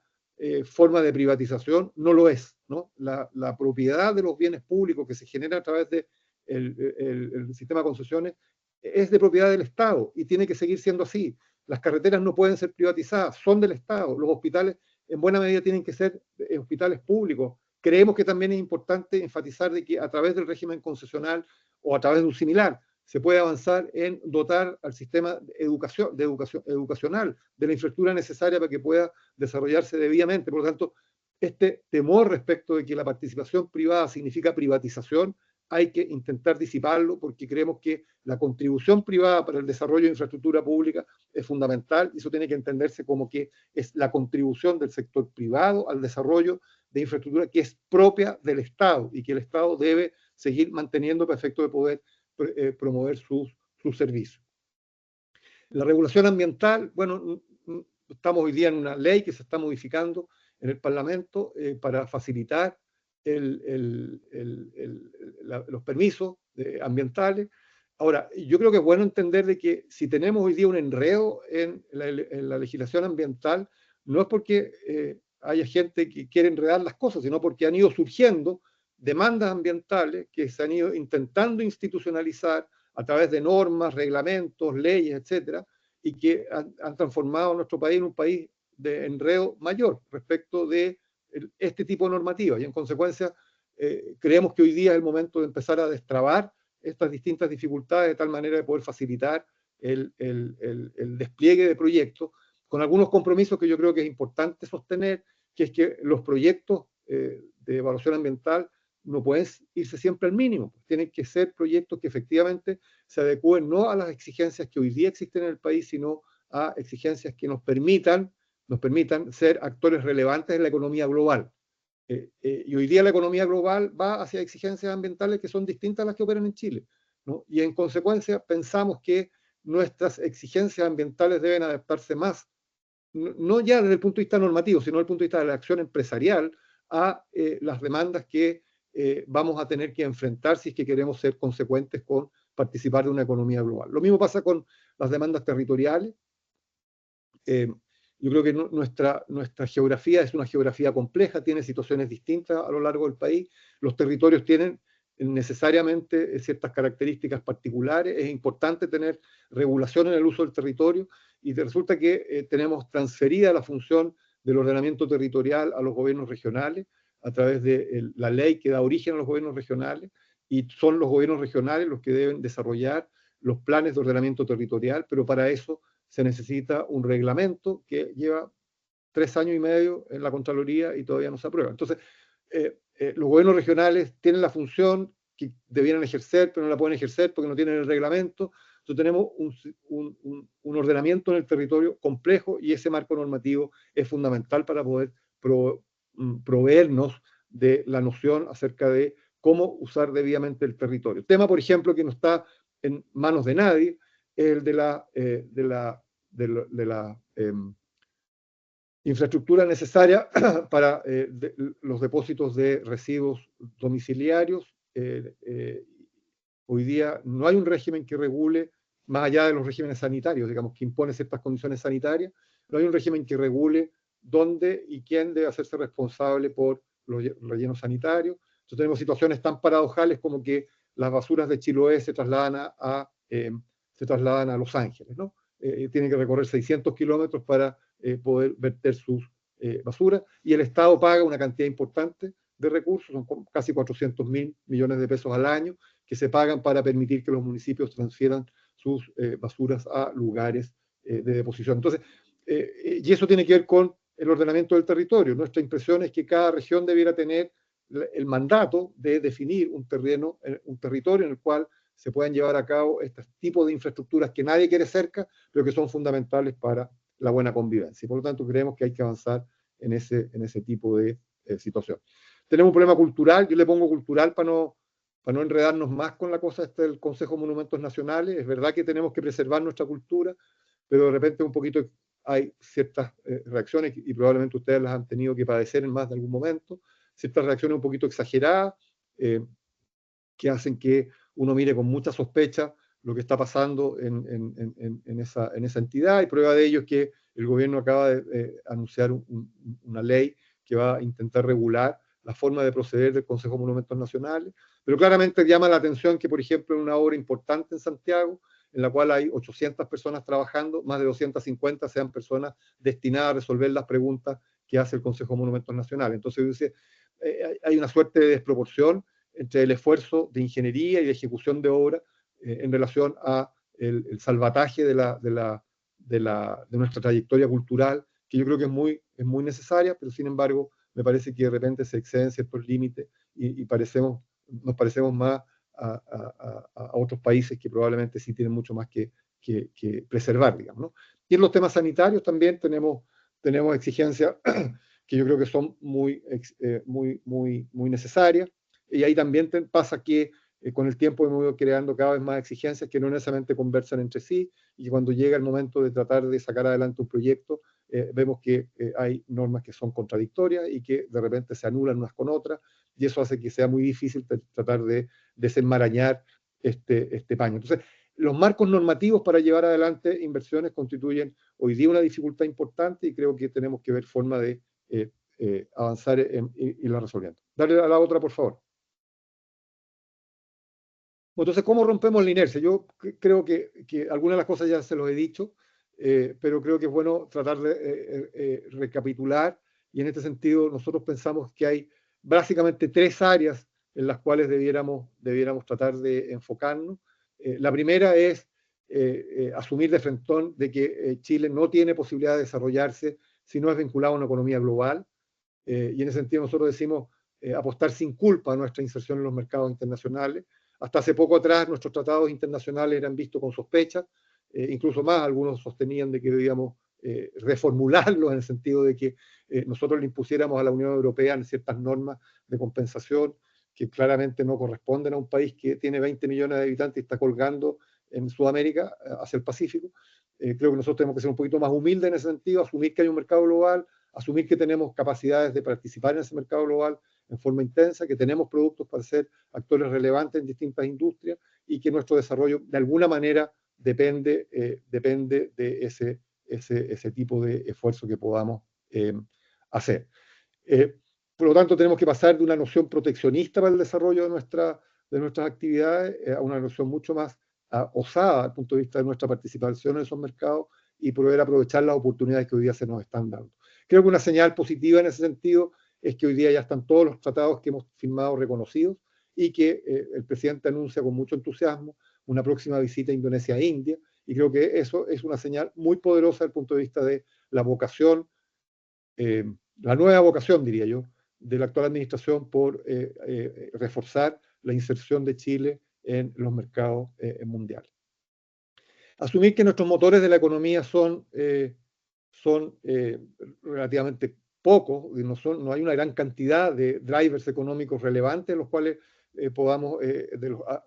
forma de privatización, no lo es, ¿no? La propiedad de los bienes públicos que se genera a través del el sistema de concesiones es de propiedad del Estado, y tiene que seguir siendo así. Las carreteras no pueden ser privatizadas, son del Estado. Los hospitales en buena medida tienen que ser hospitales públicos. Creemos que también es importante enfatizar de que a través del régimen concesional o a través de un similar se puede avanzar en dotar al sistema educacional de la infraestructura necesaria para que pueda desarrollarse debidamente. Por lo tanto, este temor respecto de que la participación privada significa privatización, hay que intentar disiparlo, porque creemos que la contribución privada para el desarrollo de infraestructura pública es fundamental, y eso tiene que entenderse como que es la contribución del sector privado al desarrollo de infraestructura que es propia del Estado, y que el Estado debe seguir manteniendo para efecto de poder promover sus servicios. La regulación ambiental, bueno, estamos hoy día en una ley que se está modificando en el Parlamento para facilitar los permisos ambientales. Ahora, yo creo que es bueno entender de que si tenemos hoy día un enredo en la legislación ambiental, no es porque haya gente que quiere enredar las cosas, sino porque han ido surgiendo demandas ambientales que se han ido intentando institucionalizar a través de normas, reglamentos, leyes, etcétera, y que han transformado a nuestro país en un país de enredo mayor respecto de este tipo de normativas, y en consecuencia creemos que hoy día es el momento de empezar a destrabar estas distintas dificultades de tal manera de poder facilitar el despliegue de proyectos, con algunos compromisos que yo creo que es importante sostener, que es que los proyectos de evaluación ambiental no pueden irse siempre al mínimo, tienen que ser proyectos que efectivamente se adecúen no a las exigencias que hoy día existen en el país, sino a exigencias que nos permitan ser actores relevantes en la economía global. Y hoy día la economía global va hacia exigencias ambientales que son distintas a las que operan en Chile, ¿no? Y en consecuencia pensamos que nuestras exigencias ambientales deben adaptarse más, no ya desde el punto de vista normativo, sino desde el punto de vista de la acción empresarial, a las demandas que vamos a tener que enfrentar si es que queremos ser consecuentes con participar de una economía global. Lo mismo pasa con las demandas territoriales. Yo creo que nuestra geografía es una geografía compleja, tiene situaciones distintas a lo largo del país. Los territorios tienen necesariamente ciertas características particulares. Es importante tener regulación en el uso del territorio, y resulta que tenemos transferida la función del ordenamiento territorial a los gobiernos regionales a través de la ley que da origen a los gobiernos regionales, y son los gobiernos regionales los que deben desarrollar los planes de ordenamiento territorial, pero para eso se necesita un reglamento que lleva 3 años y medio en la Contraloría y todavía no se aprueba. Entonces, los gobiernos regionales tienen la función que debieran ejercer, pero no la pueden ejercer porque no tienen el reglamento. Entonces tenemos un ordenamiento en el territorio complejo y ese marco normativo es fundamental para poder proveernos de la noción acerca de cómo usar debidamente el territorio. El tema, por ejemplo, que no está en manos de nadie, es el de la infraestructura necesaria para los depósitos de residuos domiciliarios. Hoy día no hay un régimen que regule, más allá de los regímenes sanitarios, digamos, que impone ciertas condiciones sanitarias, no hay un régimen que regule dónde y quién debe hacerse responsable por los rellenos sanitarios. Entonces tenemos situaciones tan paradojales como que las basuras de Chiloé se trasladan a Los Ángeles, ¿no? Tienen que recorrer 600 kilómetros para poder verter sus basuras, y el Estado paga una cantidad importante de recursos, son casi 400.000 millones de pesos al año, que se pagan para permitir que los municipios transfieran sus basuras a lugares de deposición. Entonces, y eso tiene que ver con el ordenamiento del territorio. Nuestra impresión es que cada región debiera tener el mandato de definir un territorio en el cual se puedan llevar a cabo este tipo de infraestructuras que nadie quiere cerca, pero que son fundamentales para la buena convivencia. Y por lo tanto, creemos que hay que avanzar en ese tipo de situación. Tenemos un problema cultural, yo le pongo cultural para no enredarnos más con la cosa del Consejo de Monumentos Nacionales. Es verdad que tenemos que preservar nuestra cultura, pero de repente un poquito hay ciertas reacciones, y probablemente ustedes las han tenido que padecer en más de algún momento, ciertas reacciones un poquito exageradas, que hacen que uno mire con mucha sospecha lo que está pasando en esa entidad, y prueba de ello es que el gobierno acaba de anunciar una ley que va a intentar regular la forma de proceder del Consejo de Monumentos Nacionales, pero claramente llama la atención que, por ejemplo, en una obra importante en Santiago, en la cual hay 800 personas trabajando, más de 250 sean personas destinadas a resolver las preguntas que hace el Consejo de Monumentos Nacionales. Entonces, dice, hay una suerte de desproporción entre el esfuerzo de ingeniería y de ejecución de obra en relación a el salvataje de nuestra trayectoria cultural, que yo creo que es muy necesaria, pero sin embargo me parece que de repente se exceden ciertos límites y nos parecemos más a otros países que probablemente sí tienen mucho más que preservar, digamos, ¿no? Y en los temas sanitarios también tenemos exigencias que yo creo que son muy necesarias, y ahí también pasa que con el tiempo hemos ido creando cada vez más exigencias que no necesariamente conversan entre sí, y cuando llega el momento de tratar de sacar adelante un proyecto, vemos que hay normas que son contradictorias y que de repente se anulan unas con otras, y eso hace que sea muy difícil tratar de desenmarañar este paño. Entonces, los marcos normativos para llevar adelante inversiones constituyen hoy día una dificultad importante, y creo que tenemos que ver forma de avanzar y la resolviendo. Dale a la otra, por favor. Entonces, ¿cómo rompemos la inercia? Yo creo que algunas de las cosas ya se los he dicho, pero creo que es bueno tratar de recapitular, y en este sentido nosotros pensamos que hay básicamente 3 áreas en las cuales debiéramos tratar de enfocarnos. La primera es asumir de frentón de que Chile no tiene posibilidad de desarrollarse si no es vinculado a una economía global, y en ese sentido nosotros decimos apostar sin culpa a nuestra inserción en los mercados internacionales. Hasta hace poco atrás nuestros tratados internacionales eran vistos con sospecha, incluso más, algunos sostenían de que debíamos reformularlos en el sentido de que nosotros le impusiéramos a la Unión Europea ciertas normas de compensación que claramente no corresponden a un país que tiene 20 millones de habitantes y está colgando en Sudamérica hacia el Pacífico. Creo que nosotros tenemos que ser un poquito más humildes en ese sentido, asumir que hay un mercado global, asumir que tenemos capacidades de participar en ese mercado global en forma intensa, que tenemos productos para ser actores relevantes en distintas industrias, y que nuestro desarrollo de alguna manera depende de ese tipo de esfuerzo que podamos hacer. Por lo tanto, tenemos que pasar de una noción proteccionista para el desarrollo de nuestras actividades a una noción mucho más osada desde el punto de vista de nuestra participación en esos mercados, y poder aprovechar las oportunidades que hoy día se nos están dando. Creo que una señal positiva en ese sentido es que hoy día ya están todos los tratados que hemos firmado reconocidos, y que el presidente anuncia con mucho entusiasmo una próxima visita a Indonesia e India, y creo que eso es una señal muy poderosa desde el punto de vista de la vocación, la nueva vocación, diría yo, de la actual administración por reforzar la inserción de Chile en los mercados mundiales. Asumir que nuestros motores de la economía son relativamente pocos, no hay una gran cantidad de drivers económicos relevantes los cuales,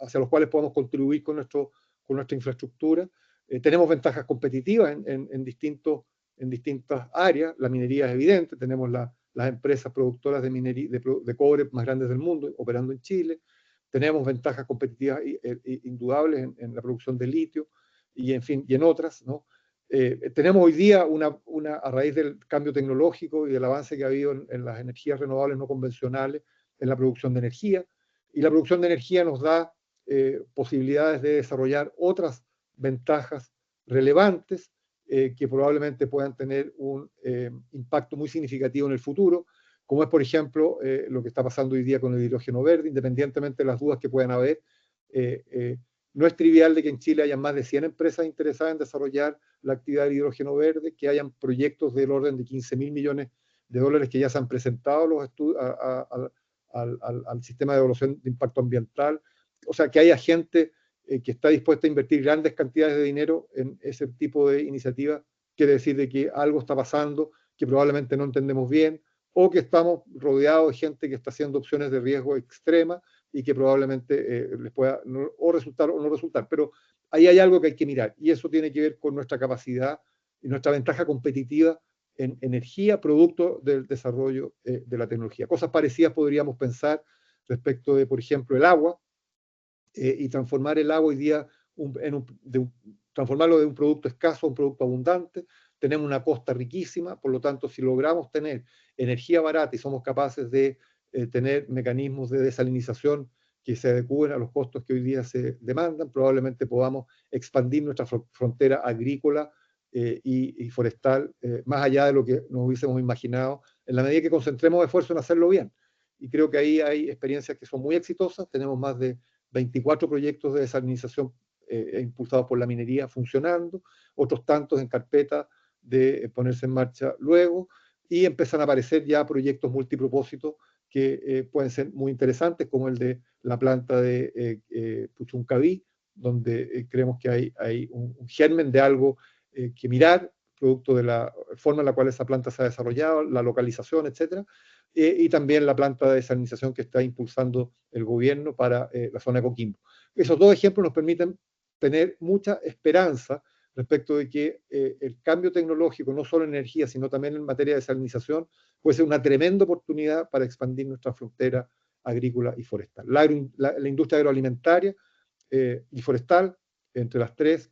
hacia los cuales podamos contribuir con nuestra infraestructura. Tenemos ventajas competitivas en distintas áreas. La minería es evidente, tenemos las empresas productoras de cobre más grandes del mundo operando en Chile. Tenemos ventajas competitivas indudables en la producción de litio y en otras, ¿no? Tenemos hoy día, a raíz del cambio tecnológico y del avance que ha habido en las energías renovables no convencionales, en la producción de energía, y la producción de energía nos da posibilidades de desarrollar otras ventajas relevantes que probablemente puedan tener un impacto muy significativo en el futuro, como es, por ejemplo, lo que está pasando hoy día con el hidrógeno verde, independientemente de las dudas que puedan haber. No es trivial de que en Chile haya más de 100 empresas interesadas en desarrollar la actividad del hidrógeno verde, que hayan proyectos del orden de 15.000 millones de dólares que ya se han presentado al sistema de evaluación de impacto ambiental. O sea, que haya gente que está dispuesta a invertir grandes cantidades de dinero en ese tipo de iniciativas, quiere decir de que algo está pasando que probablemente no entendemos bien, o que estamos rodeados de gente que está haciendo opciones de riesgo extremas y que probablemente les pueda o resultar o no resultar. Pero ahí hay algo que hay que mirar, y eso tiene que ver con nuestra capacidad y nuestra ventaja competitiva en energía, producto del desarrollo de la tecnología. Cosas parecidas podríamos pensar respecto de, por ejemplo, el agua, y transformar el agua hoy día, transformarlo de un producto escaso a un producto abundante. Tenemos una costa riquísima, por lo tanto, si logramos tener energía barata y somos capaces de tener mecanismos de desalinización que se adecúen a los costos que hoy día se demandan, probablemente podamos expandir nuestra frontera agrícola y forestal más allá de lo que nos hubiésemos imaginado, en la medida que concentremos esfuerzo en hacerlo bien. Y creo que ahí hay experiencias que son muy exitosas. Tenemos más de 24 proyectos de desalinización impulsados por la minería funcionando, otros tantos en carpeta de ponerse en marcha luego, y empiezan a aparecer ya proyectos multipropósitos que pueden ser muy interesantes, como el de la planta de Puchuncaví, donde creemos que hay un germen de algo que mirar, producto de la forma en la cual esa planta se ha desarrollado, la localización, etcétera, y también la planta de desalinización que está impulsando el gobierno para la zona de Coquimbo. Esos dos ejemplos nos permiten tener mucha esperanza respecto de que el cambio tecnológico, no solo en energía, sino también en materia de desalinización, puede ser una tremenda oportunidad para expandir nuestra frontera agrícola y forestal. La industria agroalimentaria y forestal, entre las tres,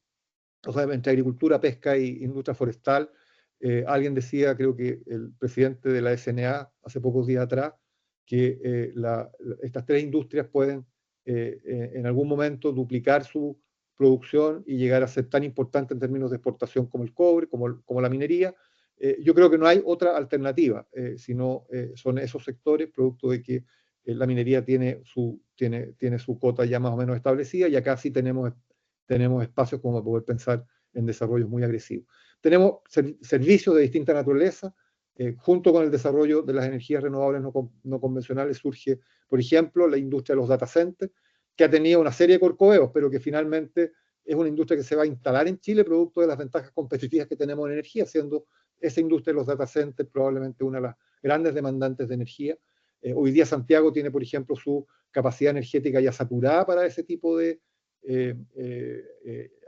o sea, entre agricultura, pesca e industria forestal. Alguien decía, creo que el presidente de la SNA, hace pocos días atrás, que estas tres industrias pueden en algún momento duplicar su producción y llegar a ser tan importante en términos de exportación como el cobre, como la minería. Yo creo que no hay otra alternativa, sino son esos sectores, producto de que la minería tiene su cota ya más o menos establecida, y acá sí tenemos espacios como para poder pensar en desarrollos muy agresivos. Tenemos servicios de distinta naturaleza. Junto con el desarrollo de las energías renovables no convencionales surge, por ejemplo, la industria de los data centers, que ha tenido una serie de corcoveos, pero que finalmente es una industria que se va a instalar en Chile producto de las ventajas competitivas que tenemos en energía, siendo esa industria de los data centers probablemente una de las grandes demandantes de energía. Hoy día Santiago tiene, por ejemplo, su capacidad energética ya saturada para ese tipo de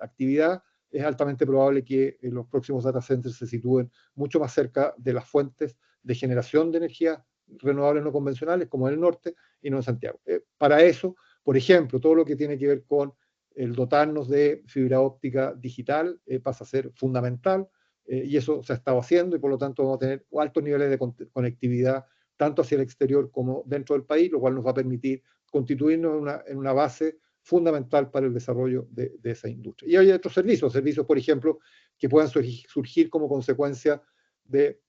actividad. Es altamente probable que los próximos data centers se sitúen mucho más cerca de las fuentes de generación de energía renovables no convencionales, como en el norte, y no en Santiago. Para eso, por ejemplo, todo lo que tiene que ver con el dotarnos de fibra óptica digital pasa a ser fundamental, y eso se ha estado haciendo, y por lo tanto vamos a tener altos niveles de conectividad tanto hacia el exterior como dentro del país, lo cual nos va a permitir constituirnos en una base fundamental para el desarrollo de esa industria. Y hay otros servicios, por ejemplo, que puedan surgir como consecuencia de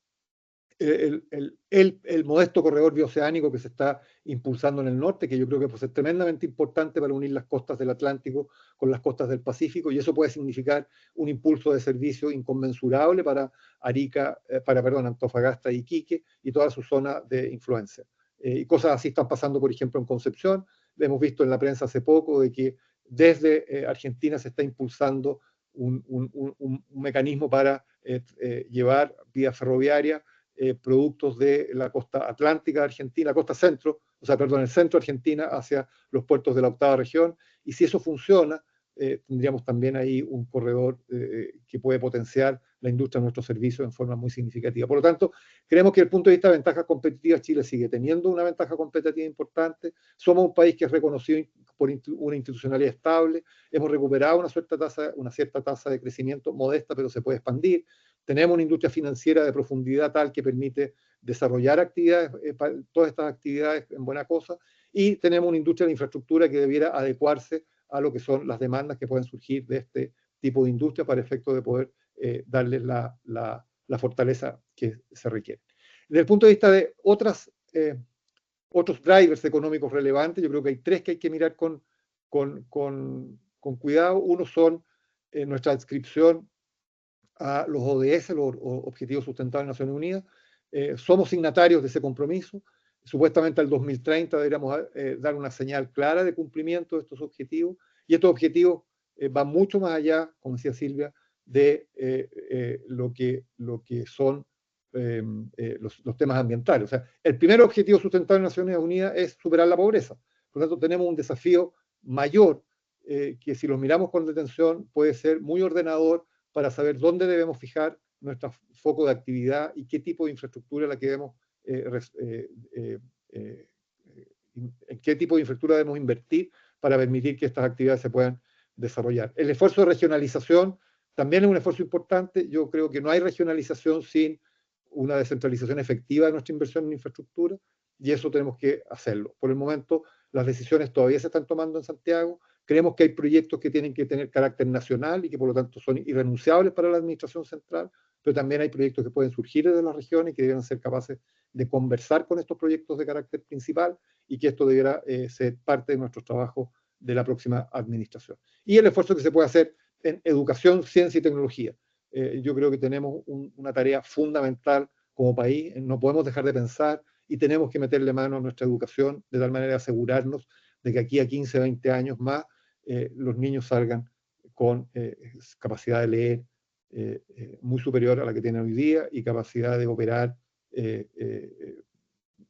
el modesto corredor bioceánico que se está impulsando en el norte, que yo creo que puede ser tremendamente importante para unir las costas del Atlántico con las costas del Pacífico, y eso puede significar un impulso de servicio inconmensurable para Antofagasta y Iquique y toda su zona de influencia. Y cosas así están pasando, por ejemplo, en Concepción. Hemos visto en la prensa hace poco de que desde Argentina se está impulsando un mecanismo para llevar vía ferroviaria productos de la costa atlántica de Argentina, costa centro, el centro de Argentina hacia los puertos de la octava región, y si eso funciona, tendríamos también ahí un corredor que puede potenciar la industria de nuestros servicios en forma muy significativa. Por lo tanto, creemos que desde el punto de vista de ventajas competitivas, Chile sigue teniendo una ventaja competitiva importante. Somos un país que es reconocido por una institucionalidad estable. Hemos recuperado una cierta tasa de crecimiento modesta, pero se puede expandir. Tenemos una industria financiera de profundidad tal que permite desarrollar actividades, todas estas actividades en buena cosa, y tenemos una industria de infraestructura que debiera adecuarse a lo que son las demandas que pueden surgir de este tipo de industria para efecto de poder darles la fortaleza que se requiere. Desde el punto de vista de otros drivers económicos relevantes, yo creo que hay tres que hay que mirar con cuidado. Uno son nuestra adscripción a los ODS, los Objetivos Sustentables de Naciones Unidas. Somos signatarios de ese compromiso. Supuestamente al 2030 deberíamos dar una señal clara de cumplimiento de estos objetivos, y estos objetivos van mucho más allá, como decía Silvia, de lo que son los temas ambientales. O sea, el primer objetivo sustentable de Naciones Unidas es superar la pobreza. Por lo tanto, tenemos un desafío mayor que, si lo miramos con detención, puede ser muy ordenador para saber dónde debemos fijar nuestro foco de actividad y qué tipo de infraestructura la que debemos en qué tipo de infraestructura debemos invertir para permitir que estas actividades se puedan desarrollar. El esfuerzo de regionalización también es un esfuerzo importante. Yo creo que no hay regionalización sin una descentralización efectiva de nuestra inversión en infraestructura, y eso tenemos que hacerlo. Por el momento, las decisiones todavía se están tomando en Santiago. Creemos que hay proyectos que tienen que tener carácter nacional y que por lo tanto son irrenunciables para la administración central, pero también hay proyectos que pueden surgir desde las regiones y que deben ser capaces de conversar con estos proyectos de carácter principal, y que esto debiera ser parte de nuestro trabajo de la próxima administración. Y el esfuerzo que se puede hacer en educación, ciencia y tecnología. Yo creo que tenemos una tarea fundamental como país, no podemos dejar de pensar y tenemos que meterle mano a nuestra educación de tal manera de asegurarnos de que aquí a 15, 20 años más los niños salgan con capacidad de leer muy superior a la que tienen hoy día, y capacidad de operar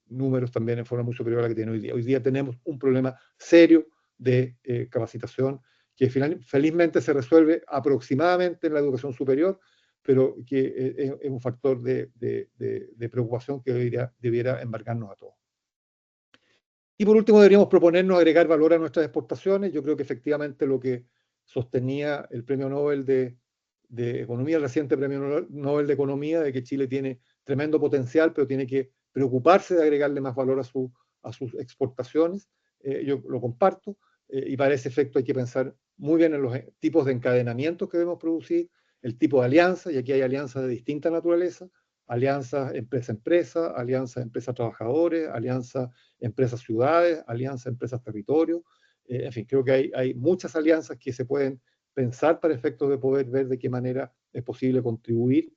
números también en forma muy superior a la que tienen hoy día. Hoy día tenemos un problema serio de capacitación que felizmente se resuelve aproximadamente en la educación superior, pero que es un factor de preocupación que debiera embargarnos a todos. Y por último, deberíamos proponernos agregar valor a nuestras exportaciones. Yo creo que efectivamente lo que sostenía el Premio Nobel de Economía, el reciente Premio Nobel de Economía, de que Chile tiene tremendo potencial, pero tiene que preocuparse de agregarle más valor a sus exportaciones. Yo lo comparto, y para ese efecto hay que pensar muy bien en los tipos de encadenamientos que debemos producir, el tipo de alianza, y aquí hay alianzas de distinta naturaleza, alianzas empresa-empresa, alianzas empresa-trabajadores, alianzas empresas-ciudades, alianzas empresas-territorios. En fin, creo que hay muchas alianzas que se pueden pensar para efectos de poder ver de qué manera es posible contribuir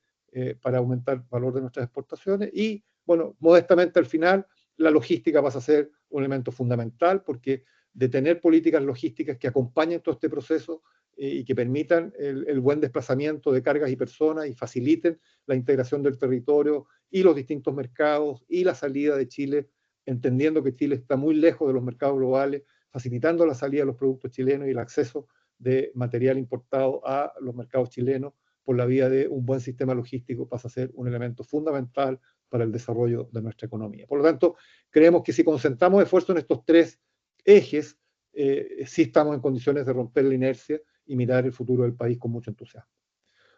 para aumentar el valor de nuestras exportaciones. Y, bueno, modestamente al final, la logística pasa a ser un elemento fundamental, porque de tener políticas logísticas que acompañen todo este proceso y que permitan el buen desplazamiento de cargas y personas y faciliten la integración del territorio y los distintos mercados y la salida de Chile, entendiendo que Chile está muy lejos de los mercados globales, facilitando la salida de los productos chilenos y el acceso de material importado a los mercados chilenos por la vía de un buen sistema logístico, pasa a ser un elemento fundamental para el desarrollo de nuestra economía. Por lo tanto, creemos que si concentramos esfuerzo en estos tres ejes, sí estamos en condiciones de romper la inercia y mirar el futuro del país con mucho entusiasmo.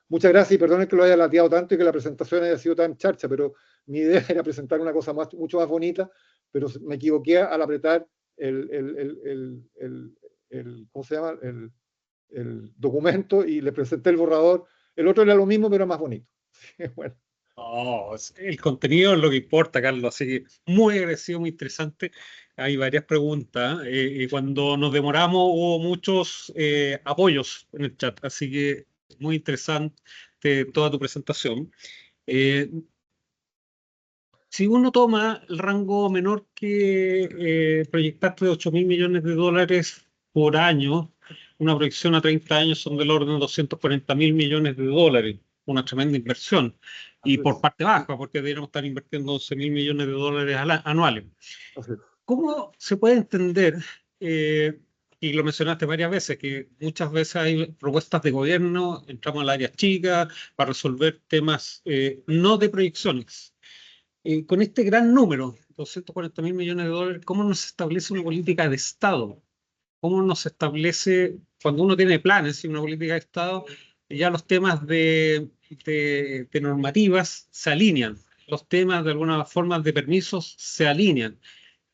Muchas gracias, y perdonen que lo haya lateado tanto y que la presentación haya sido tan charcha, pero mi idea era presentar una cosa mucho más bonita, pero me equivoqué al apretar ¿cómo se llama? El documento, y le presenté el borrador. El otro era lo mismo, pero más bonito. Bueno. No, el contenido es lo que importa, Carlos. Así que muy agradecido, muy interesante. Hay varias preguntas. Y cuando nos demoramos hubo muchos apoyos en el chat, así que muy interesante toda tu presentación. Eh, si uno toma el rango menor que proyectaste de 8.000 millones de dólares por año, una proyección a 30 años son del orden de 240.000 millones de dólares, una tremenda inversión. Y por parte baja, porque deberíamos estar invirtiendo 11.000 millones de dólares anuales. ¿Cómo se puede entender, y lo mencionaste varias veces, que muchas veces hay propuestas de gobierno, entramos al área chica para resolver temas no de proyecciones? Con este gran número, 240.000 millones de dólares, ¿cómo nos establece una política de Estado? ¿Cómo nos establece, cuando uno tiene planes y una política de Estado, ya los temas de normativas se alinean, los temas de alguna forma de permisos se alinean?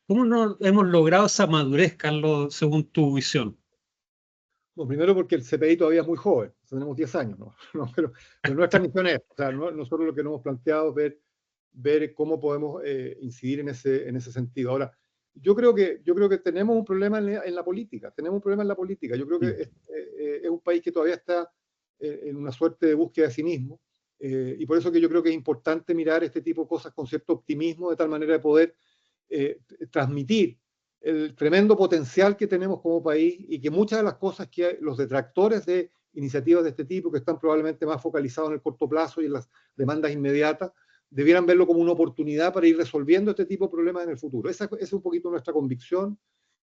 ¿Cómo no hemos logrado esa madurez, Carlos, según tu visión? Bueno, primero porque el CPI todavía es muy joven, tenemos 10 años, ¿no? No, pero nuestra misión es, o sea, nosotros lo que nos hemos planteado es ver cómo podemos incidir en ese sentido. Ahora, yo creo que tenemos un problema en la política, tenemos un problema en la política. Yo creo que es un país que todavía está en una suerte de búsqueda de sí mismo, y por eso que yo creo que es importante mirar este tipo de cosas con cierto optimismo, de tal manera de poder transmitir el tremendo potencial que tenemos como país y que muchas de las cosas que los detractores de iniciativas de este tipo, que están probablemente más focalizados en el corto plazo y en las demandas inmediatas, debieran verlo como una oportunidad para ir resolviendo este tipo de problemas en el futuro. Esa es un poquito nuestra convicción,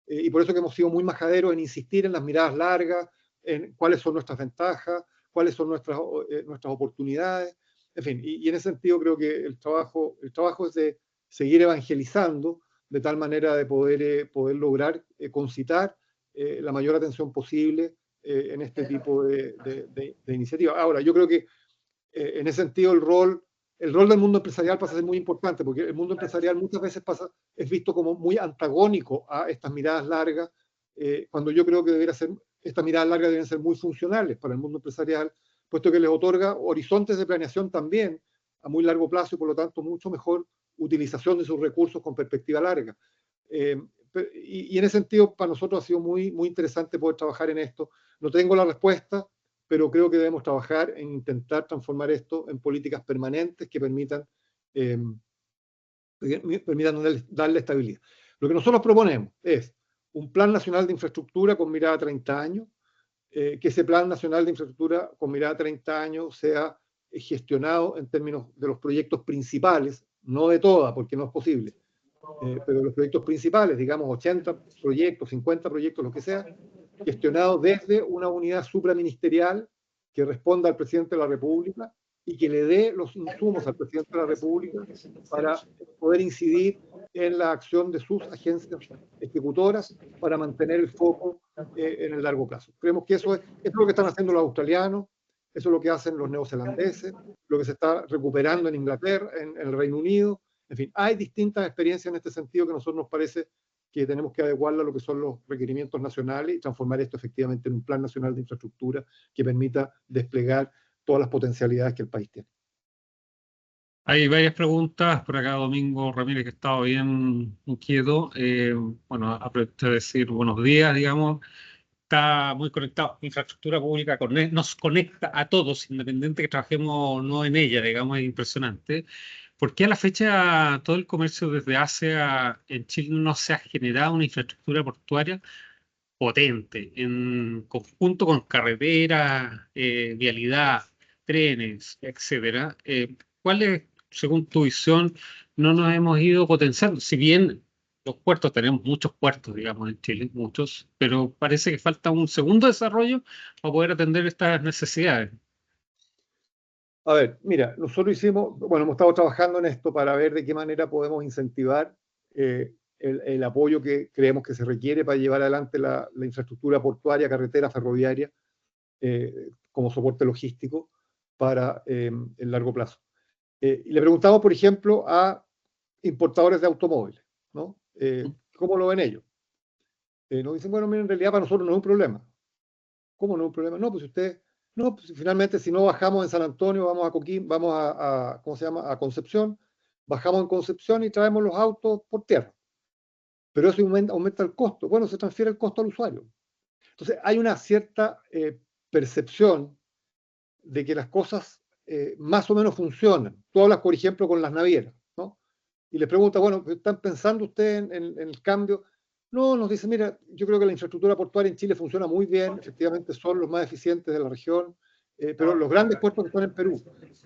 y por eso que hemos sido muy majaderos en insistir en las miradas largas, en cuáles son nuestras ventajas, cuáles son nuestras oportunidades, en fin, y en ese sentido creo que el trabajo es de seguir evangelizando de tal manera de poder lograr concitar la mayor atención posible en este tipo de iniciativas. Ahora, yo creo que en ese sentido el rol del mundo empresarial pasa a ser muy importante, porque el mundo empresarial muchas veces es visto como muy antagónico a estas miradas largas, cuando yo creo que estas miradas largas deben ser muy funcionales para el mundo empresarial, puesto que les otorga horizontes de planeación también a muy largo plazo y por lo tanto mucho mejor utilización de sus recursos con perspectiva larga. Y en ese sentido, para nosotros ha sido muy, muy interesante poder trabajar en esto. No tengo la respuesta, pero creo que debemos trabajar en intentar transformar esto en políticas permanentes que permitan darle estabilidad. Lo que nosotros proponemos es un plan nacional de infraestructura con mirada a 30 años, que ese plan nacional de infraestructura con mirada a 30 años sea gestionado en términos de los proyectos principales, no de todas, porque no es posible, pero los proyectos principales, digamos 80 proyectos, 50 proyectos, lo que sea, gestionados desde una unidad supraministerial que responda al presidente de la República y que le dé los insumos al presidente de la República para poder incidir en la acción de sus agencias ejecutoras para mantener el foco en el largo plazo. Creemos que eso es lo que están haciendo los australianos, eso es lo que hacen los neozelandeses, lo que se está recuperando en Inglaterra, en el Reino Unido. En fin, hay distintas experiencias en este sentido que a nosotros nos parece que tenemos que adecuarla a lo que son los requerimientos nacionales y transformar esto efectivamente en un plan nacional de infraestructura que permita desplegar todas las potencialidades que el país tiene. Hay varias preguntas por acá, Domingo Ramírez, que ha estado bien inquieto. Bueno, aprovecho de decir buenos días, digamos. Está muy conectado. Infraestructura pública nos conecta a todos, independiente que trabajemos o no en ella, digamos, es impresionante. ¿Por qué a la fecha todo el comercio desde Asia en Chile no se ha generado una infraestructura portuaria potente, en conjunto con carreteras, vialidad, trenes, etcétera? ¿Cuáles, según tu visión, no nos hemos ido potenciando? Si bien los puertos, tenemos muchos puertos, digamos, en Chile, muchos, pero parece que falta un segundo desarrollo para poder atender estas necesidades. A ver, mira, nosotros hemos estado trabajando en esto para ver de qué manera podemos incentivar el apoyo que creemos que se requiere para llevar adelante la infraestructura portuaria, carretera, ferroviaria, como soporte logístico para el largo plazo. Y le preguntamos, por ejemplo, a importadores de automóviles, ¿no? ¿Cómo lo ven ellos? Nos dicen, bueno, mira, en realidad para nosotros no es un problema. ¿Cómo no es un problema? No, pues si usted No, pues, finalmente, si no bajamos en San Antonio, vamos a Coquín, vamos ¿cómo se llama? A Concepción, bajamos en Concepción y traemos los autos por tierra. Pero eso aumenta el costo. Bueno, se transfiere el costo al usuario. Entonces, hay una cierta percepción de que las cosas más o menos funcionan. Tú hablas, por ejemplo, con las navieras, ¿no? Y les preguntas, bueno, ¿están pensando ustedes en el cambio? No, nos dicen, mira, yo creo que la infraestructura portuaria en Chile funciona muy bien, efectivamente son los más eficientes de la región, pero los grandes puertos que están en Perú,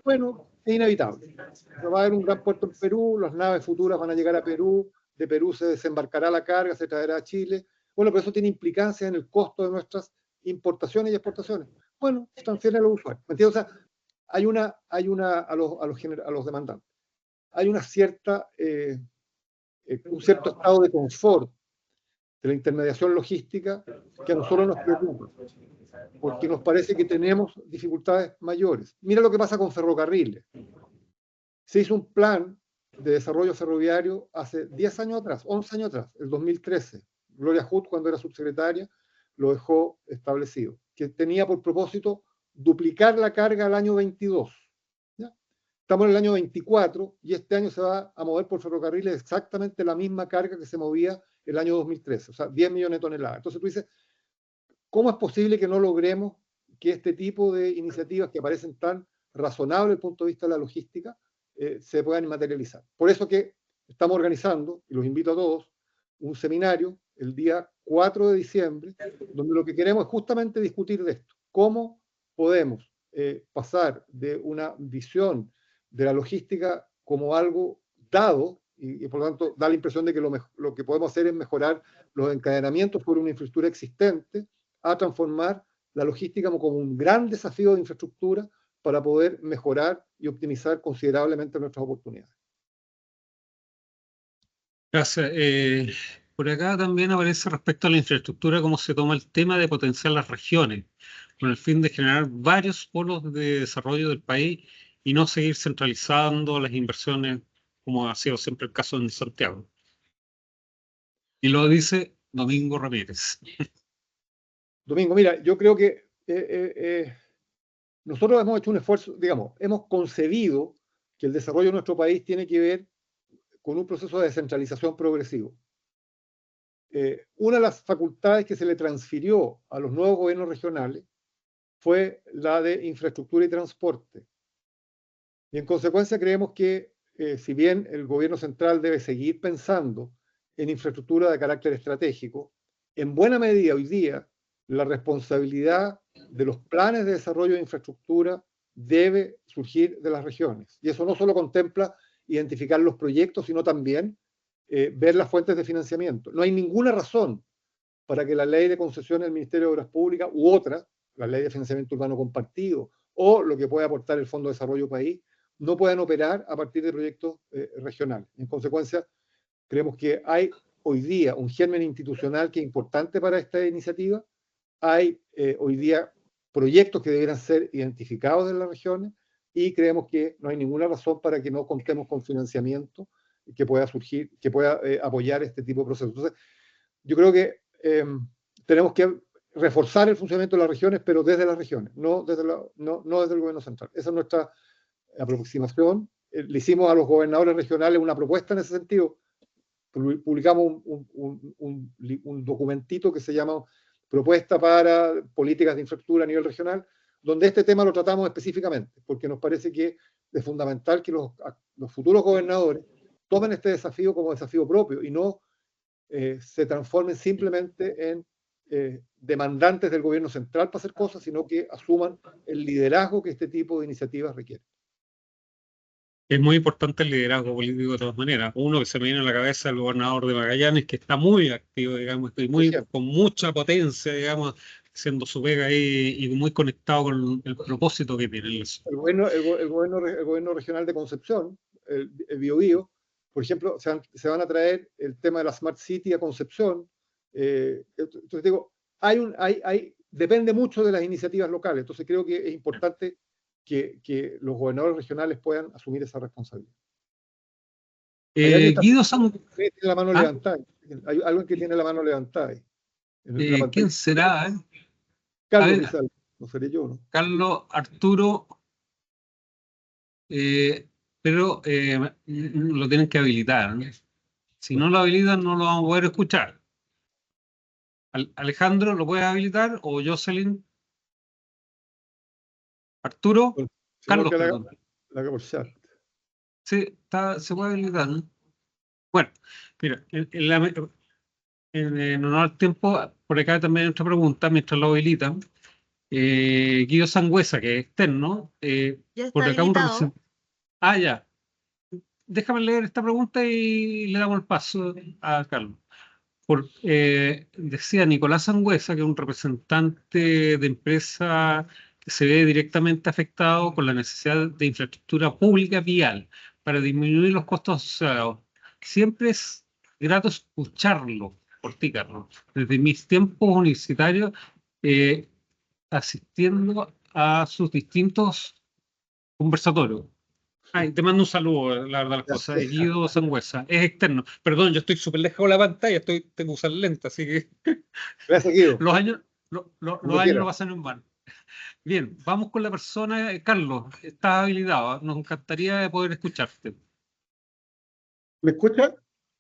bueno, es inevitable. Va a haber un gran puerto en Perú, las naves futuras van a llegar a Perú, de Perú se desembarcará la carga, se traerá a Chile. Bueno, pero eso tiene implicancias en el costo de nuestras importaciones y exportaciones. Bueno, se transfieren a los usuarios. ¿Me entiendes? O sea, hay una a los demandantes. Hay una cierta, un cierto estado de confort de la intermediación logística que a nosotros nos preocupa, porque nos parece que tenemos dificultades mayores. Mira lo que pasa con ferrocarriles. Se hizo un plan de desarrollo ferroviario hace 10 años atrás, 11 años atrás, el 2013. Gloria Hood, cuando era subsecretaria, lo dejó establecido, que tenía por propósito duplicar la carga al año 22. ¿Ya? Estamos en el año 24 y este año se va a mover por ferrocarriles exactamente la misma carga que se movía el año 2013, o sea, 10 millones de toneladas. Entonces tú dices, ¿cómo es posible que no logremos que este tipo de iniciativas que parecen tan razonables desde el punto de vista de la logística se puedan materializar? Por eso que estamos organizando, y los invito a todos, un seminario el día 4 de diciembre, donde lo que queremos es justamente discutir de esto. ¿Cómo podemos pasar de una visión de la logística como algo dado, y por lo tanto da la impresión de que lo que podemos hacer es mejorar los encadenamientos por una infraestructura existente, a transformar la logística como un gran desafío de infraestructura para poder mejorar y optimizar considerablemente nuestras oportunidades? Gracias. Por acá también aparece respecto a la infraestructura cómo se toma el tema de potenciar las regiones, con el fin de generar varios polos de desarrollo del país y no seguir centralizando las inversiones como ha sido siempre el caso en Santiago. Y lo dice Domingo Ramírez. Domingo, mira, yo creo que nosotros hemos hecho un esfuerzo, digamos, hemos concebido que el desarrollo de nuestro país tiene que ver con un proceso de descentralización progresivo. Una de las facultades que se le transfirió a los nuevos gobiernos regionales fue la de infraestructura y transporte. Y en consecuencia creemos que, si bien el gobierno central debe seguir pensando en infraestructura de carácter estratégico, en buena medida hoy día la responsabilidad de los planes de desarrollo de infraestructura debe surgir de las regiones. Y eso no solo contempla identificar los proyectos, sino también ver las fuentes de financiamiento. No hay ninguna razón para que la ley de concesiones del Ministerio de Obras Públicas u otra, la ley de financiamiento urbano compartido o lo que puede aportar el Fondo de Desarrollo País, no puedan operar a partir de proyectos regionales. En consecuencia, creemos que hay hoy día un germen institucional que es importante para esta iniciativa. Hay hoy día proyectos que deberán ser identificados en las regiones y creemos que no hay ninguna razón para que no contemos con financiamiento que pueda surgir, que pueda apoyar este tipo de procesos. Entonces, yo creo que tenemos que reforzar el funcionamiento de las regiones, pero desde las regiones, no desde el gobierno central. Esa es nuestra aproximación. Le hicimos a los gobernadores regionales una propuesta en ese sentido. Publicamos un documentito que se llama Propuesta para Políticas de Infraestructura a nivel regional, donde este tema lo tratamos específicamente, porque nos parece que es fundamental que los futuros gobernadores tomen este desafío como desafío propio y no se transformen simplemente en demandantes del gobierno central para hacer cosas, sino que asuman el liderazgo que este tipo de iniciativas requiere. Es muy importante el liderazgo político de todas maneras. Uno que se me viene a la cabeza es el gobernador de Magallanes, que está muy activo, digamos, y con mucha potencia, digamos, haciendo su pega ahí y muy conectado con el propósito que tiene. El gobierno regional de Concepción, el Biobío, por ejemplo, se van a traer el tema de la Smart City a Concepción. Entonces digo, depende mucho de las iniciativas locales. Entonces creo que es importante que los gobernadores regionales puedan asumir esa responsabilidad. Guido tiene la mano levantada. Hay alguien que tiene la mano levantada ahí. ¿Quién será? Carlos Rizal. no seré yo, ¿no? Carlos, Arturo, pero lo tienen que habilitar, ¿no? Si no lo habilitan, no lo vamos a poder escuchar. Alejandro, ¿lo puedes habilitar? ¿O Jocelyn? Arturo, Bueno, si no, Carlos, que perdón. la haga por chat. Sí, se puede habilitar, ¿no? Bueno, mira, en honor al tiempo, por acá también hay otra pregunta, mientras lo habilitan. Guido Sangüesa, que es externo, Ya está por acá un habilitado. representante. Ah, ya. Déjame leer esta pregunta y le damos el paso a Carlos. Decía Nicolás Sangüesa, que es un representante de empresa que se ve directamente afectado con la necesidad de infraestructura pública vial para disminuir los costos asociados. Siempre es grato escucharlo por ti, Carlos. Desde mis tiempos universitarios, eh, asistiendo a sus distintos conversatorios. Ay, te mando un saludo, la verdad, las cosas. Guido Sangüesa, es externo. Perdón, yo estoy súper lejos de la pantalla, tengo que usar lentes, así que Gracias, Guido. los años, los Cuando años no quiera. pasan en vano. Bien, vamos con la persona. Carlos, estás habilitado. Nos encantaría poder escucharte. ¿Me escucha?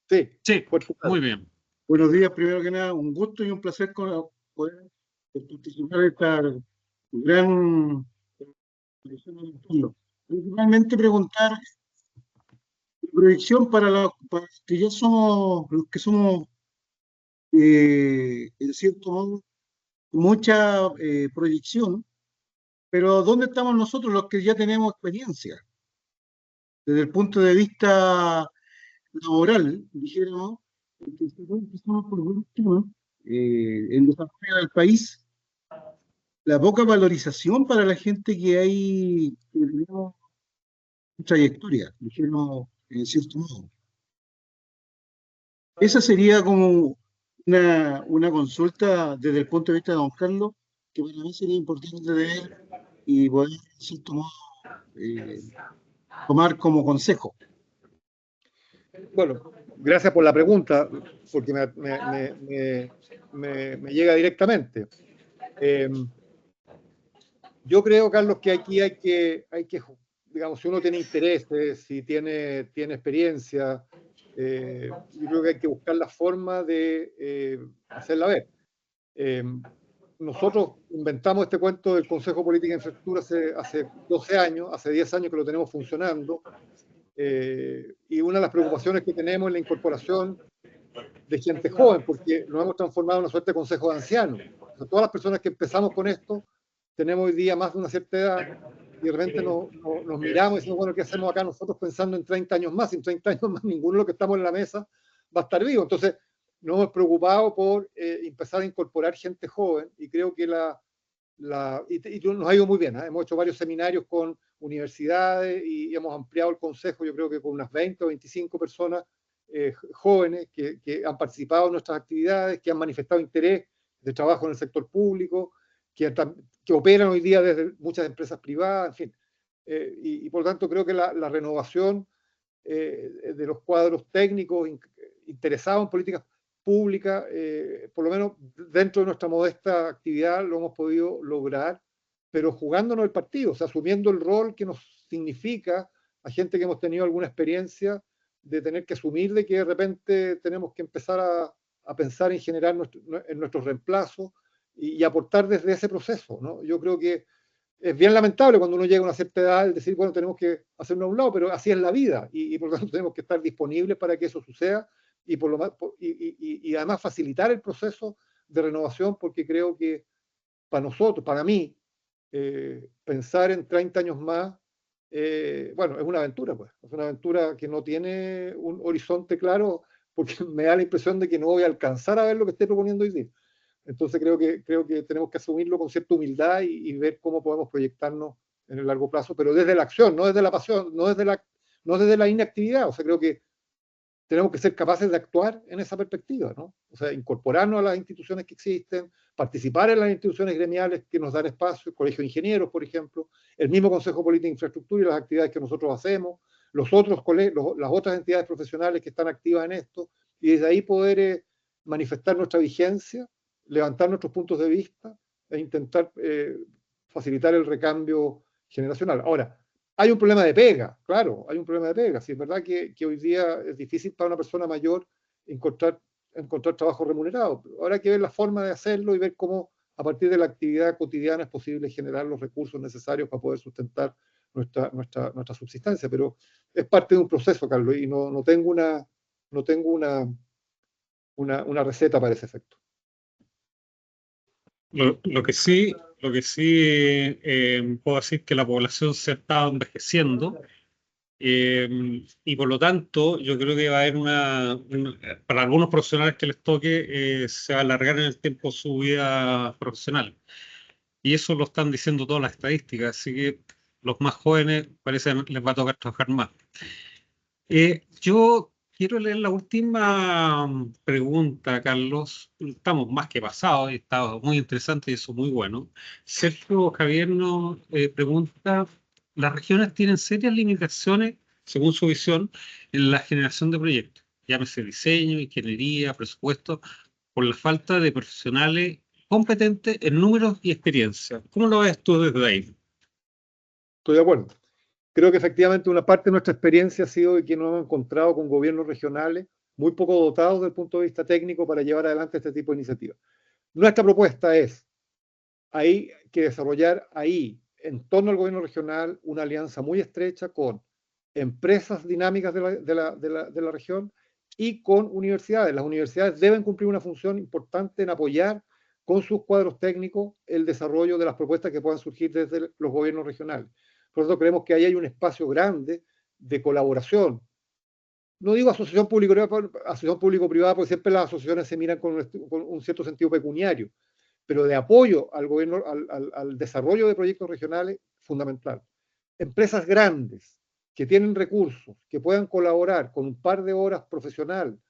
Sí, Sí, fuerte y claro. muy bien. Buenos días, primero que nada, un gusto y un placer poder participar de esta gran elección del pueblo. Principalmente preguntar la proyección para los que ya somos, los que somos, en cierto modo, mucha proyección, pero ¿dónde estamos nosotros los que ya tenemos experiencia? Desde el punto de vista laboral, dijéramos, que si no empezamos por un tema, en desarrollo del país, la poca valorización para la gente que hay que tenemos trayectoria, dijéramos, en cierto modo. Esa sería como una consulta desde el punto de vista de don Carlos, que para mí sería importante ver y poder, en cierto modo, tomar como consejo. Bueno, gracias por la pregunta, porque me llega directamente. Yo creo, Carlos, que aquí hay que, digamos, si uno tiene intereses, si tiene experiencia, yo creo que hay que buscar la forma de hacerla ver. Nosotros inventamos este cuento del Consejo Política de Infraestructura hace 12 años, hace 10 años que lo tenemos funcionando, y una de las preocupaciones que tenemos es la incorporación de gente joven, porque nos hemos transformado en una suerte de consejo de ancianos. O sea, todas las personas que empezamos con esto tenemos hoy día más de una cierta edad y de repente nos miramos y decimos, bueno, ¿qué hacemos acá nosotros pensando en 30 años más? En 30 años más ninguno de los que estamos en la mesa va a estar vivo. Entonces nos hemos preocupado por empezar a incorporar gente joven y creo que y nos ha ido muy bien, ¿eh? Hemos hecho varios seminarios con universidades y hemos ampliado el consejo, yo creo que con unas 20 o 25 personas jóvenes que han participado en nuestras actividades, que han manifestado interés de trabajo en el sector público, que operan hoy día desde muchas empresas privadas, en fin. Y por lo tanto creo que la renovación de los cuadros técnicos interesados en políticas públicas, por lo menos dentro de nuestra modesta actividad lo hemos podido lograr, pero jugándonos el partido, o sea, asumiendo el rol que nos significa a gente que hemos tenido alguna experiencia de tener que asumir de que de repente tenemos que empezar a pensar en generar en nuestros reemplazos y aportar desde ese proceso, ¿no? Yo creo que es bien lamentable cuando uno llega a una cierta edad el decir, bueno, tenemos que hacerlo a un lado, pero así es la vida y por lo tanto tenemos que estar disponibles para que eso suceda y además facilitar el proceso de renovación porque creo que para nosotros, para mí, pensar en 30 años más, bueno, es una aventura, pues. Es una aventura que no tiene un horizonte claro porque me da la impresión de que no voy a alcanzar a ver lo que estoy proponiendo hoy día. Entonces creo que tenemos que asumirlo con cierta humildad y ver cómo podemos proyectarnos en el largo plazo, pero desde la acción, no desde la pasión, no desde la inactividad. O sea, creo que tenemos que ser capaces de actuar en esa perspectiva, ¿no? O sea, incorporarnos a las instituciones que existen, participar en las instituciones gremiales que nos dan espacio, el Colegio de Ingenieros, por ejemplo, el mismo Consejo Política de Infraestructura y las actividades que nosotros hacemos, las otras entidades profesionales que están activas en esto, y desde ahí poder manifestar nuestra vigencia, levantar nuestros puntos de vista e intentar facilitar el recambio generacional. Ahora, hay un problema de pega, claro, hay un problema de pega. Si es verdad que hoy día es difícil para una persona mayor encontrar trabajo remunerado. Ahora hay que ver la forma de hacerlo y ver cómo a partir de la actividad cotidiana es posible generar los recursos necesarios para poder sustentar nuestra subsistencia. Pero es parte de un proceso, Carlos, y no tengo una receta para ese efecto. Lo que sí puedo decir que la población se ha estado envejeciendo y por lo tanto yo creo que va a haber para algunos profesionales que les toque se va a alargar en el tiempo su vida profesional. Y eso lo están diciendo todas las estadísticas, así que los más jóvenes parece que les va a tocar trabajar más. Yo quiero leer la última pregunta, Carlos. Estamos más que pasados y está muy interesante y eso muy bueno. Sergio Javier nos pregunta, ¿las regiones tienen serias limitaciones, según su visión, en la generación de proyectos? Llámese diseño, ingeniería, presupuesto, por la falta de profesionales competentes en números y experiencia. ¿Cómo lo ves tú desde ahí? Estoy de acuerdo. Creo que efectivamente una parte de nuestra experiencia ha sido de que nos hemos encontrado con gobiernos regionales muy poco dotados desde el punto de vista técnico para llevar adelante este tipo de iniciativas. Nuestra propuesta es, hay que desarrollar ahí, en torno al gobierno regional, una alianza muy estrecha con empresas dinámicas de la región y con universidades. Las universidades deben cumplir una función importante en apoyar con sus cuadros técnicos el desarrollo de las propuestas que puedan surgir desde los gobiernos regionales. Por eso creemos que ahí hay un espacio grande de colaboración. No digo asociación público-privada, porque siempre las asociaciones se miran con un cierto sentido pecuniario, pero de apoyo al gobierno, al desarrollo de proyectos regionales, fundamental. Empresas grandes que tienen recursos, que puedan colaborar con un par de horas profesional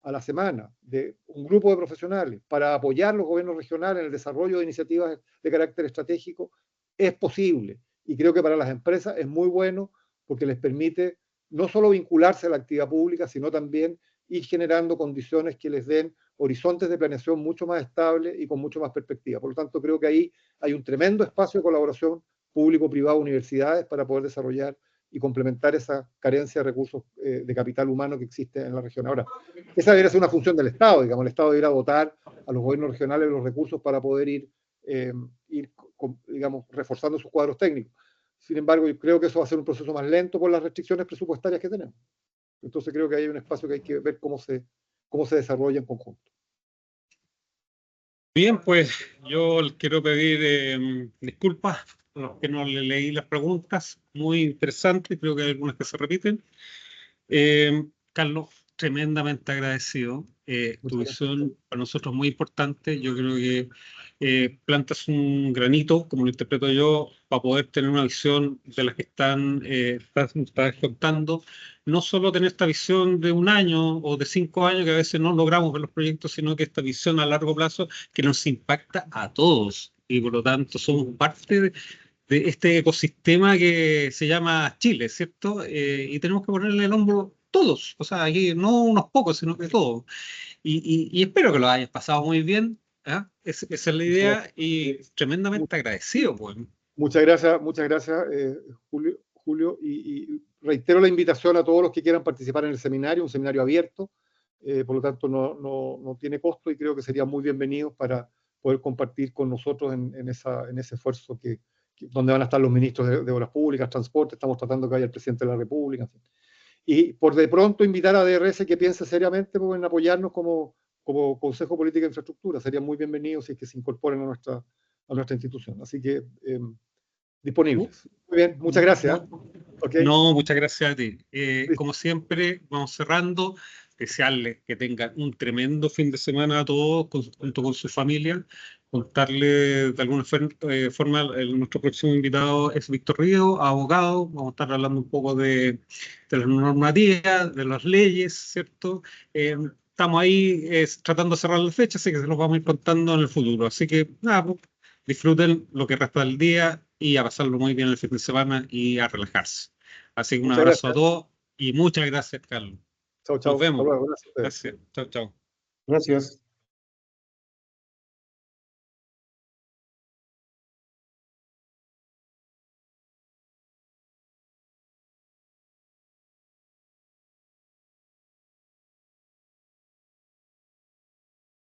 a la semana de un grupo de profesionales para apoyar los gobiernos regionales en el desarrollo de iniciativas de carácter estratégico, es posible. Y creo que para las empresas es muy bueno porque les permite no solo vincularse a la actividad pública, sino también ir generando condiciones que les den horizontes de planeación mucho más estables y con mucho más perspectiva. Por lo tanto, creo que ahí hay un tremendo espacio de colaboración público-privado, universidades, para poder desarrollar y complementar esa carencia de recursos de capital humano que existe en la región. Ahora, esa debería ser una función del Estado, digamos, el Estado debería dotar a los gobiernos regionales los recursos para poder ir digamos, reforzando sus cuadros técnicos. Sin embargo, yo creo que eso va a ser un proceso más lento por las restricciones presupuestarias que tenemos. Entonces creo que hay un espacio que hay que ver cómo se desarrolla en conjunto. Bien, pues yo quiero pedir disculpas a los que no le leí las preguntas, muy interesantes, creo que hay algunas que se repiten. Carlos, tremendamente agradecido. Tu visión para nosotros es muy importante. Yo creo que plantas un granito, como lo interpreto yo, para poder tener una visión de las que estás contando. No solo tener esta visión de un año o de 5 años, que a veces no logramos ver los proyectos, sino que esta visión a largo plazo que nos impacta a todos. Y por lo tanto somos parte de este ecosistema que se llama Chile, ¿cierto? Y tenemos que ponerle el hombro todos, o sea, aquí no unos pocos, sino que todos. Y espero que lo hayas pasado muy bien, ¿eh? Esa es la idea y tremendamente agradecido, pues. Muchas gracias, Julio, y reitero la invitación a todos los que quieran participar en el seminario, un seminario abierto, por lo tanto no tiene costo y creo que serían muy bienvenidos para poder compartir con nosotros en ese esfuerzo donde van a estar los ministros de Obras Públicas, Transporte, estamos tratando que vaya el presidente de la República, en fin. Y por de pronto invitar a DRS que piense seriamente en apoyarnos como Consejo de Política e Infraestructura. Serían muy bienvenidos si es que se incorporen a nuestra institución. Así que disponibles. Muy bien, muchas gracias. Okay. No, muchas gracias a ti. Como siempre, vamos cerrando. Desearles que tengan un tremendo fin de semana a todos, junto con su familia. Contarle de alguna forma, nuestro próximo invitado es Víctor Río, abogado. Vamos a estar hablando un poco de las normativas, de las leyes, ¿cierto? Estamos ahí tratando de cerrar la fecha, así que se los vamos a ir contando en el futuro. Así que, nada, pues, disfruten lo que resta del día y a pasarlo muy bien el fin de semana y a relajarse. Así que un abrazo a todos y muchas gracias, Carlos. Chao, chao. Nos vemos. Hasta luego. Gracias. Chao, chao. Gracias.